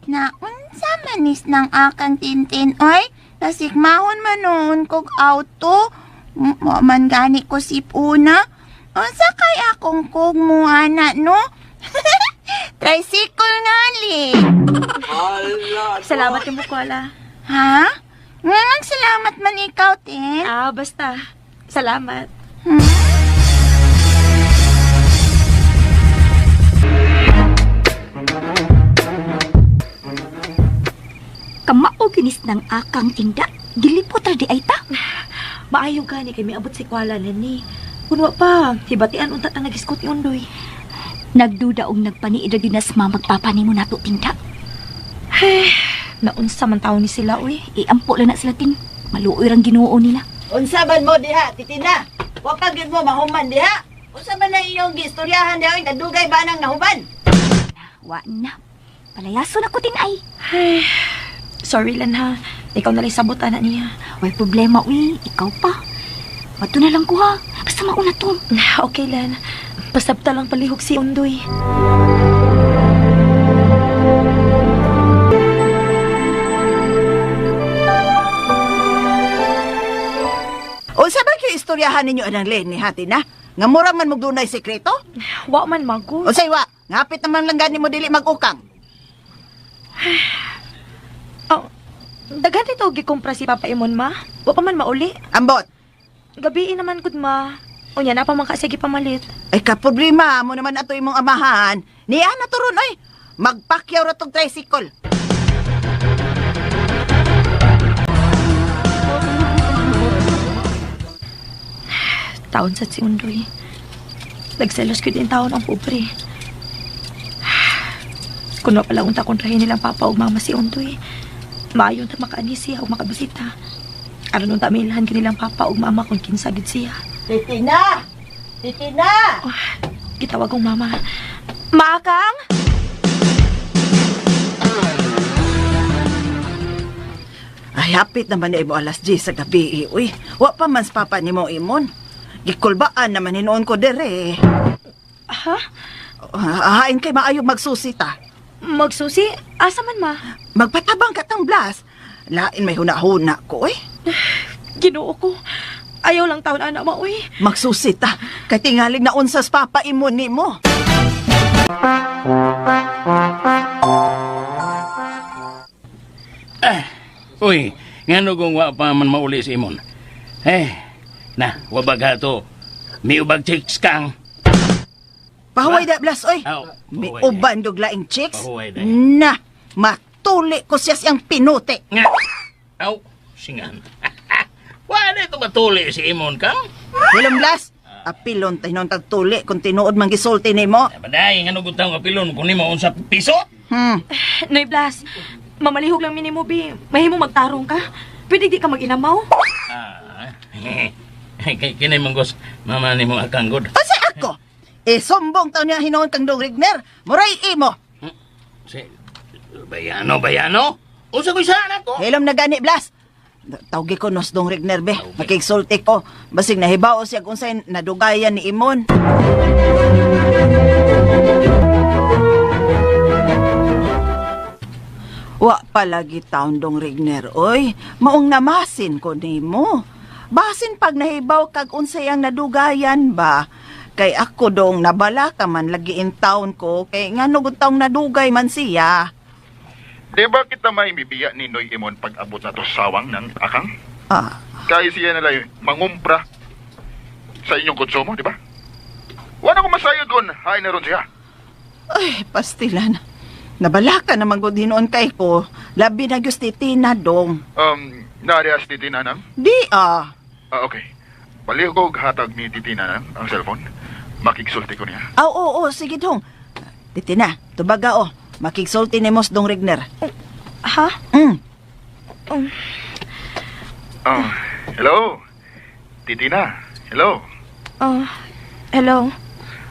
Na unsa manis ng akang tintin, oy? Kasikmahon man noon kog auto. Man gani ko sipuna. Unsa kay akong kog mo, ana, no? Tricycle nga li. Salamat yung bukwala. Ha? Nga salamat man ikaw, Tin. Basta. Salamat. Kamao ginis ng akang tinda. Dilipot ra di ay ta. Maayo gani kay may abot si kwala ni. Kunwa pa, hibatian unta ang nagiskot ni Undoy. Nagduda og nagpaniid din nas magpapani mo nato tinda. Naunsa man taon ni sila, uy. Iampo lang na sila tin. Maluoy rang Ginoo nila. Unsa man mo diha, titina? Wa pa gyud mo mahuman diha. Unsa man na iyong gistoryahan diha oy kadugay ba nang nahuman? Wa na. Palayason ako tin ay. Sorry lan ha. Ikaw na lang sabot ana niya. Way problema, uy. Ikaw pa. Wato na lang ko ha. Basta mauna to. Okay lan. Pasabta lang palihog si Undoy. Unsa ba kayo istoryahan ninyo anang Lenny hati na? Nga mura man magdunay sekreto? Wa man mago. Unsay wa? Ngapit naman lang gani mo dili magukang. Oh, daghan ito gikumpra si Papa Imon, ma. Wa pa man mauli. Ambot. Gabi naman kud, ma. Unya na pa man kasigi pamalit. Ay kaproblema mo naman ato imong amahan. Niya na turon oy. Magpakyaw ra tong tricycle. Taon sa si Undoy. Nagselos ko din taon ang pobre. Kuno pala unta kontrahin nilang papa o mama si Undoy. Maayon ta makaani siya o makabisita. Aron unta milhan kinilang papa o mama kung kinsa gid siya. Titina! Titina! Gitawag kong mama. Maakang! Ay, hapit naman ni Ibo alas 10 sa gabi, uy. Wa pa man sa papa ni mo imon. Gikulbaan naman hinoon ko dere. Ha? Hain kay maayo magsusi ta. Magsusi? Asa man, ma? Magpatabang ka tang blas. Lain may huna-huna ko, uy. Ginoo ko. Ayaw lang taon ana ma, uy. Magsusi ta. Kay tingaling na unsas papa imon ni mo. Uy, ngano kung wa pa man mauli si Imon? Na, wabag ha to. May ubag chicks kang. Pahuway da blas, oy. Aw, May pahuway da. uban duglaing chicks. Pahuway da. Na, matuli ko siya siyang pinuti. Nga. Aw, singan. Wala ito matuli si Imon kang? Hilom blas, apilon tayo nung tagtuli kung tinuod man gisulti ni mo. Baday, ngano gutang kapilon kung ni mo unsa piso? Noy Blas, mamalihog lang minimo, bi. Mahimo magtarong ka. Pwede di ka mag-inamaw? Kinay manggos, mama ni mo akang good. O si ako? Sumbong taon niya hinoon kang Dong Rigner. Muray imo. Si, bayano? Usa ko isa anak ko. Hilom na gani, Blas. Tawgi ko nos Dong Rigner, be. Makigsulti ko. Basig nahibaw siya kung sa'yo nadugayan ni Imon. Wa palagi taon Dong Rigner, oy. Maong namasin ko nimo. Basin pag nahibaw kag unsay ang nadugayan ba? Kay ako dong nabala ka man lagi in town ko. Kay nga nugod taong nadugay man siya. Di ba kita may bibiya ni Noy Imon pag abot na to sawang ng akang? Ah, Kaya siya nalay mangumpra sa inyong konsumo, di ba? Wala ko masayod kon, hay na ron siya. ay, pastilan. Nabala ka naman ko dinoon kay ko. Labi na gustitina dong. Narias ni Tinanang? Di ah. Okay. Baliw ko hatag ni Titinanang ang cellphone. Makigsulti ko niya. Oo, sige dong. Titina, tubaga oh. Makigsulti ni Mos Dong Rigner. Ha? Hello? Titina, hello? Hello?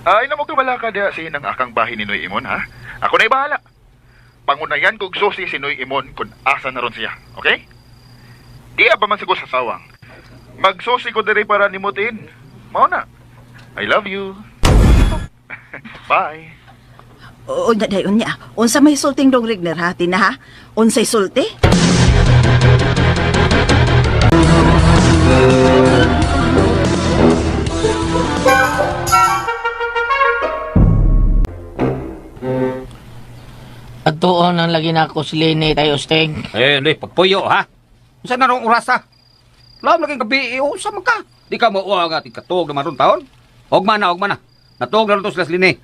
Ay, namog bala ka diya si nang akang bahin ni Noy Imon, ha? Ako na'y bahala. Pangunayan kog susi si Noy Imon kung asa na ron siya, okay? Di ba man siguro sa sawang. Magsusi ko diri para nimutin. Mao na. I love you. Bye. Oo, dayon niya. Unsa may sulting Dong Rigner ha, Tina ha? Unsay sulti? At doon ang lagi na ako si Lene tayo, Steng. Hindi, pagpuyo, ha? Saan na rong oras, ha? Lam laging gabi, sa ka? Di ka mauwa nga, tikatog na maroon taon? Ogma na. Natog na rin to sila sline.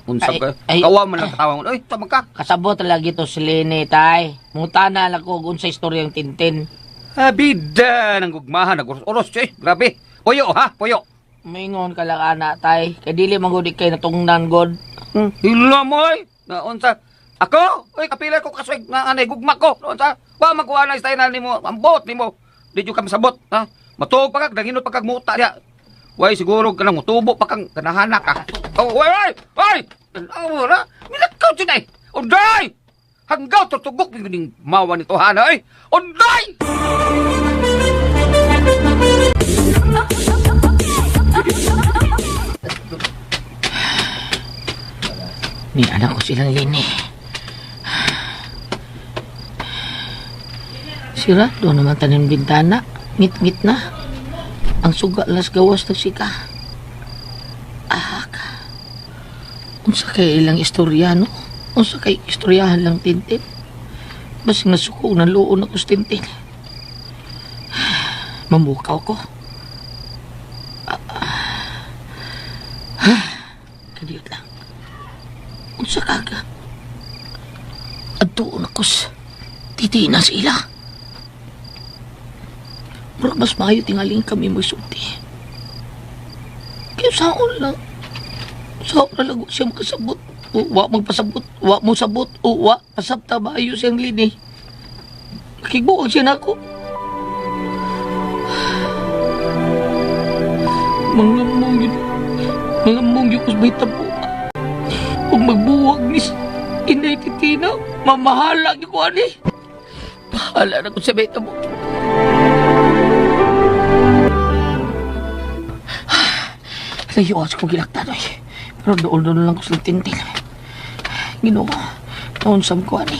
Unsam ka, kawa man lang katawang. Ay, tama ka. Kasabot lagi to si Lene, tay. Mutana lang ko kung sa istoryang Tintin. Bida ng gugmahan, nag-oros, grabe. Puyo, ha? Puyo. Maingon ka lang, ana, tay. Kaya dili mangudik kay natungnan, God. Hila mo, ay. Naunsa. Ako? Uy, kapila ko kaswig na anay gugma ko. Naunsa. Wa magkuha na istay na ni mo. Ambot ni mo. Di yung kami sabot, ha? Matuog pa kag, nanginot pa kag muta niya. Way, siguro ka lang mutubo pa kang kanahanak, ha? Oh, way! Ano na? Milakaw siya, ay! Onday! Hanggaw, tutugok ng mawa nito, hana, ay! Onday! Ni anak ko silang Lene. Sirado naman tanim bintana. Ngit-ngit na. Ang suga las gawas ng sika. Unsa kay ilang istorya, no? Unsa kay istoryahan lang Tintin. Basing nasukog ng luon ako sa Tintin. Mamukaw ko. Kadiyot lang. Unsa kaga? Adtuon ako sa titina sa ila. Murag mas maayo tingaling kami mo isulti. Kaya saon lang. Saon na lang siya makasabot. O wa magpasabot. Wa mo sabot. O wa pasabta maayo siyang Lini. Nakigbuwag siya na ako. Mangamong yun kus may tabo. Kung magbuwag ni Inay Titina, mamahala niyo ko, ani. Bahala na ko sa may tabo. Layo ako kong gilaktan, ay. Pero doon lang ko sa Tintin. Ginoo, naunsam ko, ani.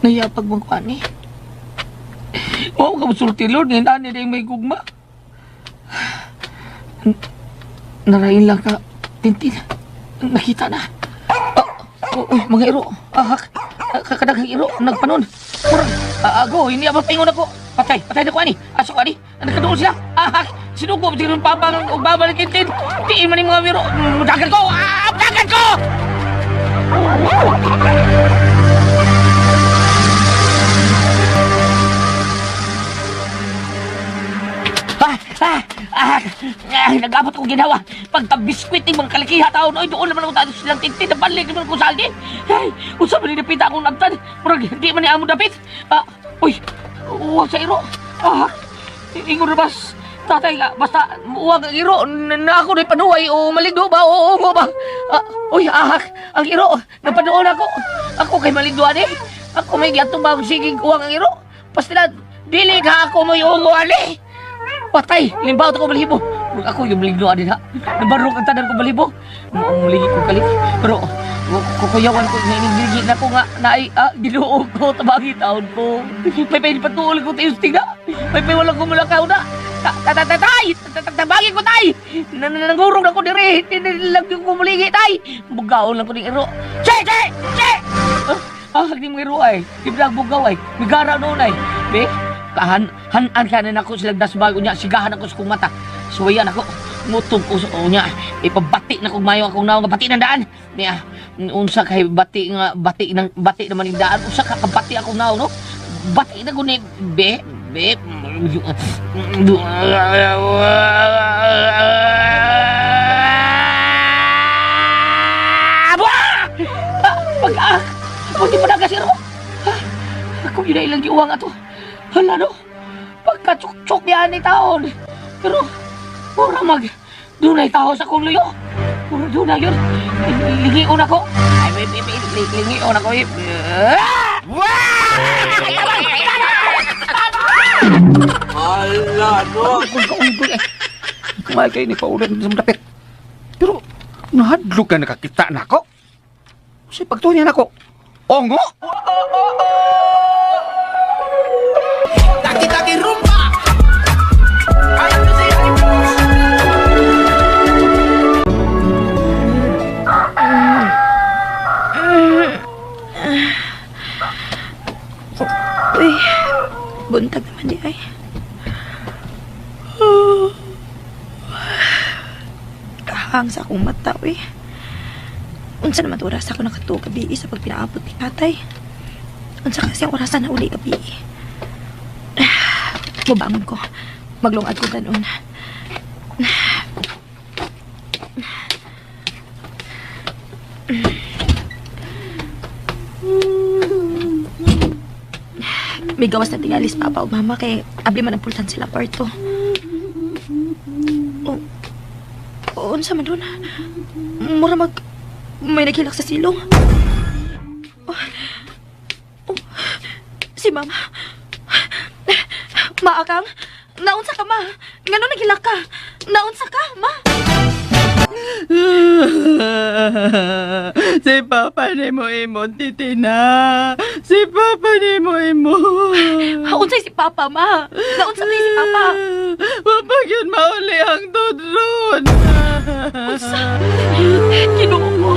Nayapag mo ko, ani. Wow, kamusulti, Lord. Ngayon, ani na yung may gugma. Narayin lang ka, Tintin. Nakita na. Mga iro. Kadaghang iro. Nagpanon. Murag. Ago, hindi abang pingon ako. Patay na ko, ani. Asok, ani. Nagkadoon sila. Sinugo, tignan papa ng ubaba ng Tintin. Tiin man yung mga iro. Dagan ko! Dagan ko! Nag-abot ko ginawa. Pagka-biskwit ng mga kalikiha taon, ay doon naman ako tayo silang Tintin. Nabalik naman ko sa alin. Ay, usap na ninapita akong nagtan. Murag, hindi man niya amo dapit. Uy, huwag sa iro. Ingon na bas. tatay nga, basta uwag ang iro, na ako na panuway o maligdo ba, o ba? Uy, ang iro, napanuon ako. Ako kay maligdo ani. Ako may gatong ba sigig uwag ang iro. Basta dili ka ako mo yung ani. Patay, limbaw ako balibo. Ako yung maligdo ani ha. Nabarok ang tanan ko balibo. Muligi ko kalik. Pero, kukuyawan ko, ninigligid na ko nga, ginuog ko, tabangi taon ko. May patuol ko tayo stiga. May walang kumulakaw na. Tay! Tabangin ko, tay! Nangurong ako diri. Lang yung kumuligi, tay. Bugaon lang ko ng iro. Che! Hindi mo iro ay. Di ba bugaw ay. Migara noon ay. Be, hanan ka na ako silang dasbago niya. Sigahan ako sa kong mata. Suwayan ako. Ngutog ko sa niya. Ipabati na kong mayo akong naong bati ng daan. Niya, unsa kay bati naman yung daan. Unsa ka kabati akong naong, no? Bati na ko ni Be. Pwede pa na kasi ro. Ako yun na ilang giuwang ato. Hala no, pagka-tsuk-tsuk yan ni taon. Pero, pura dunay tao sa kong luyo. Pura dunay yun. Lingion ako. Ay, lingion ako. Hala, no? Kumay kayo ni paulan sa madapit. Pero, nahadlog ka nakakita na ako. Kasi pagtunya na ako. Ongo! Taki-taki rumba! Uy, buntag naman di ay. Kahang sa akong mata, uy. Unsa naman oras ako nakatuog gabi sa pag pinaabot ni tatay. Unsa kasi ang orasan na uli gabi. Mabangon ko. Maglungad ko tanon. May gawas na tingalis papa o mama kay abli man ang pultan sila parto. Unsa man doon? Mura may naghilak sa silong. Si mama. Maakang, naunsa ka ma? Ngano naghilak ka? Naunsa ka, ma? Si Papa ni mo imon, titina. Si Papa ni mo imon. Unsay si papa, ma? Naunsa tayo si papa? Wapag yun mauli ang tudron. Unsa? Kinuo ko.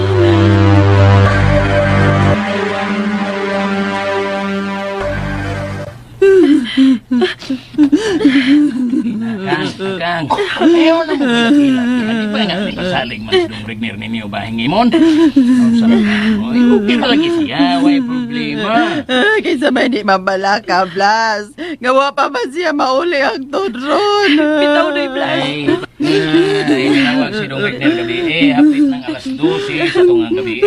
Kang. Ayaw na mo pila-pila. Di ba nga nakasalig man sa dong Regner ninyo ba hingimon? Okay na lagi siya. Way problema. Kaysa may di mabalaka, Blas. Gawa pa ba siya mauli ang tudron? Bitaw na Blas. Ay, tinawag si dong Regner gabi hapit ng alas 12 sa tungang gabi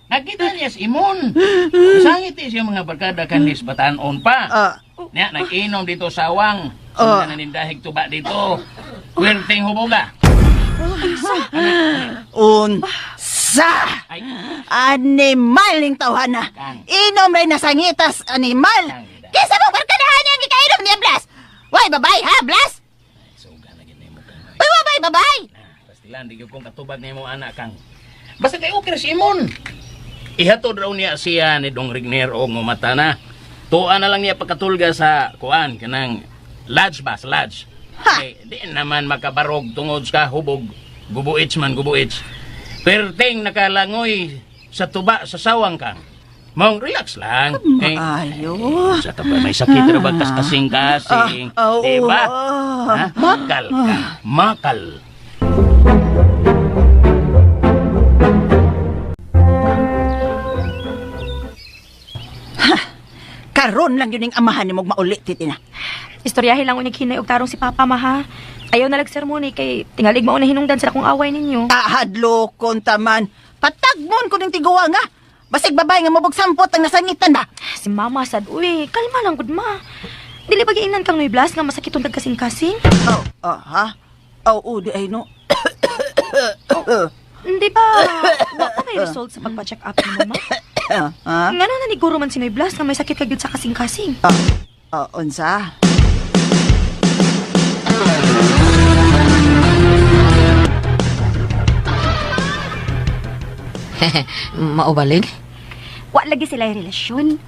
Nakita niya si Imon. Sangit siya mga barkada kanis batanon pa. Nya, nag-inom dito sa awang. Sunda na nindahig tuba dito. Kwerteng huboga. Unsa? Animal ning tawhana. Inom rin na sangitas animal. Kisa mo barkadahan yung gikainom niya, Blas. Way, babay ha, Blas? Uy, babay. Pastilan, di kong katubag niya mo anak kang. Basta kayo okay si Imon. Ihatod raw niya siya ni Dong Regner o ngumata na. Tuan na lang niya pagkatulga sa kuan kanang lodge ba, sa lodge. Di naman makabarog tungod sa hubog. Gubuits. Perting nakalangoy sa tuba sa sawang kang. Mong relax lang. Maayo. Sa taba may sakit ra ba kasing-kasing. Diba? Makal ka. Makal. Karon lang yun yung amahan ni mong maulit, titina. Istoryahin lang unig hinay og tarong si papa, ma, ha? Ayaw na sermoni kay tingalig mao na hinungdan sila kung away ninyo. Hadlokon taman. Patagmon ko ng tiguwa nga. Basig babay nga mabog sampot ang nasangitan ba? Si mama sad, uy, kalma lang gud ma. Dili ba giinan kang Noy Blas nga masakit ang kasing-kasing? Ha? Oo, di ay no. Hindi ba, wa pa may result sa pagpa-check up ni mama? Ha? Nga na naniguro man si Noy Blas nga may sakit kagid sa kasing-kasing. Unsa? Maubalig? Wa lagi sila yung relasyon.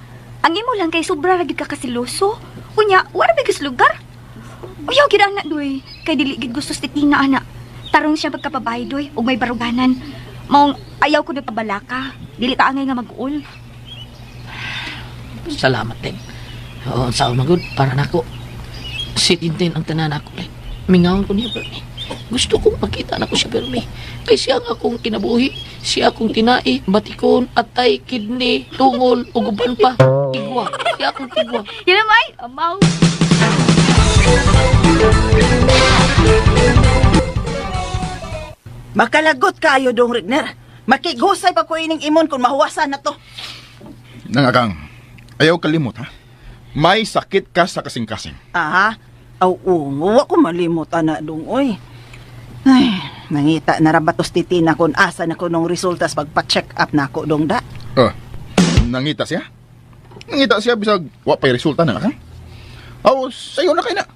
Ang imo lang kay sobra lagi ka kasiloso. Unya, wala bigis lugar. Uyaw, gid anak doy. Kay dili gid gusto si Tina, anak. Tarong siya pagkababae doy, ug may baruganan. Maong ayaw ko nagpabalaka. Dili ka angay nga mag-uol. Salamat, Len. Oo, sa magud para nako. Si Tintin ang tanan ako, Len. Mingaon ko niya, pero gusto kong makita na ko siya, pero kay siya nga akong kinabuhi, siya akong tinai, batikon, atay, kidney, tungol, uguban pa, tigwa, siya akong tigwa. Yan naman, amaw. Makalagot kayo dong, Rigner. Makigusay pa ko ining imon kung mahuwasan na to. Nangakang, ayaw kalimot ha. May sakit ka sa kasing-kasing. Wa ko malimot, ana dong, oy. Ay, nangita na rabatos titina kung asa na ko nung resultas pagpa-check up na ako dong da. Nangita siya? Nangita siya bisag wa pa'y resulta na ka? Sayo na kayo na.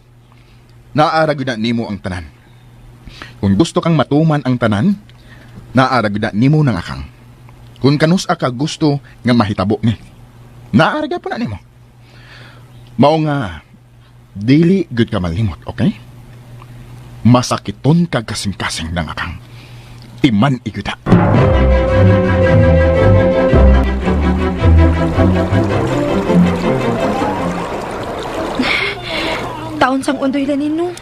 Naarag na nimo ang tanan. Kung gusto kang matuman ang tanan, naarag na nimo ng akang. Kung kanus ka gusto nga mahitabo ni, naarag pa na nimo. Mao nga, dili good ka malimot, okay? Masakiton ka kasing-kasing ng akang. Iman iguda. Taon sang undoy la nino.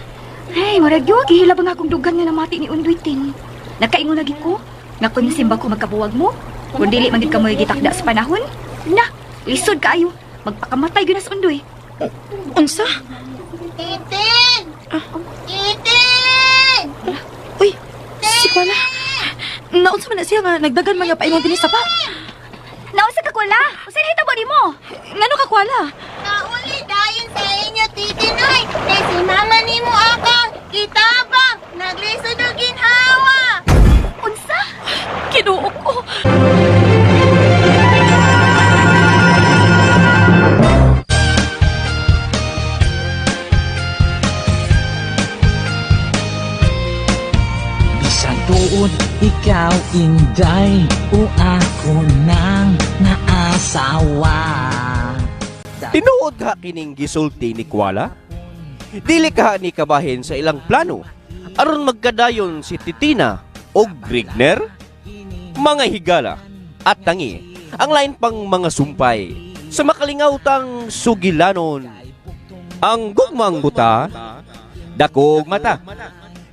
Hey, maragyo, gihila ba nga akong dugan nga namati ni Undoy Tin? Nakaingon lagi ko, nga kung simba ko magkabuwag mo, kung dili man gid ka mo gitakda sa panahon, na, lisod kaayo, magpakamatay gyud na sa Undoy. Unsa? Titin! Titin! Uy, si Kuala. Naunsa man na siya nga nagdagan mga paingon din sa pa. Nausa ka kula, usa na hitabo nimo. Ngano ka Kuala? Nauli dayon sa inyo, Titin, ay! Kay si mama ni mo akang kitabang! Naglisod o ginhawa! Unsa? Kinuok ko. Bisan tuod ikaw inday o ako nang naasawa. Tinuod ka kining gisulti ni Kuala? Dili ka ni kabahin sa ilang plano aron magkadayon si Titina o Rigner? Mga higala at tangi ang lain pang mga sumpay sa makalingawtang sugilanon. Ang gugmang buta, dakog mata.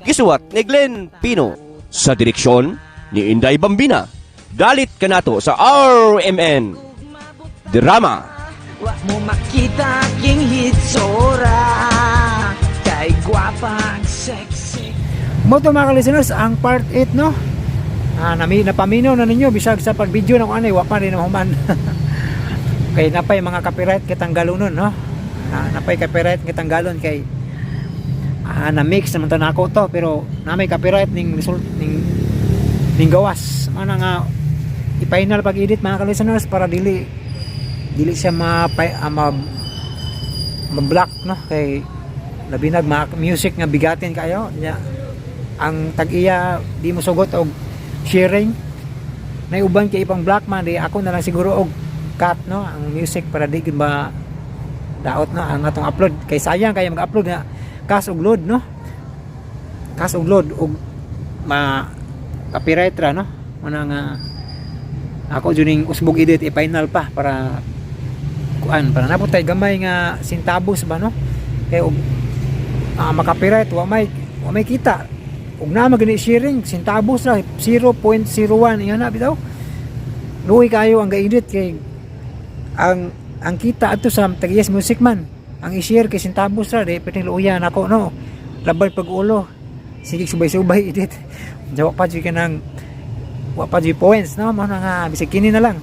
Gisuwat ni Glenn Pino sa direksyon ni Inday Bambina. Dalit ka nato sa RMN Drama. Wa mo makita king hitsura kay gwapa ang sexy. Moto mga listeners, ang part 8 no. Napaminaw na ninyo bisag sa pag-video ng anay wa pa rin human. Kay napay mga copyright kitang galon no. Napay copyright kitang galon kay na-mix naman to nako to pero na may copyright ning result ning gawas. Mana nga i-final pag-edit mga listeners para dili siya ma-block no kay labinag music nga bigatin kayo nya ang tag-iya di mo sugot og sharing nay uban kay ipang black man di ako na lang siguro og cut no ang music para di gid ba daot no ang atong upload kay sayang kay mag-upload na kas og load no kas og load og ma copyright ra no mana nga ako juning usbog edit i-final pa para kuan para napot tay gamay nga sintabos ba no kay og maka-copyright wa may kita ug na magani sharing sintabos ra 0.01 iyan na bitaw luoy kayo ang ga-edit kay ang kita adto sa tag-yes music man ang i-share kay sintabos ra di pwedeng luoyan ako no laban pag-ulo sige subay-subay edit jawa pa jud kanang wa pa jud points no mo nga bisig kini na lang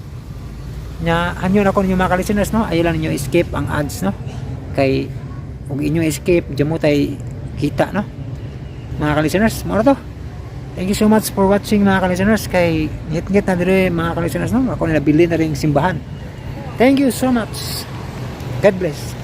nya anyo na ko ninyo mga listeners no ayo lang ninyo escape ang ads no kay ug inyo escape dyan mo tay kita, no, mga ka-listeners. Mo to. Thank you so much for watching, mga ka-listeners. Kay ngit-ngit na dire, mga ka-listeners, no, ako nila bilin na ring simbahan. Thank you so much. God bless.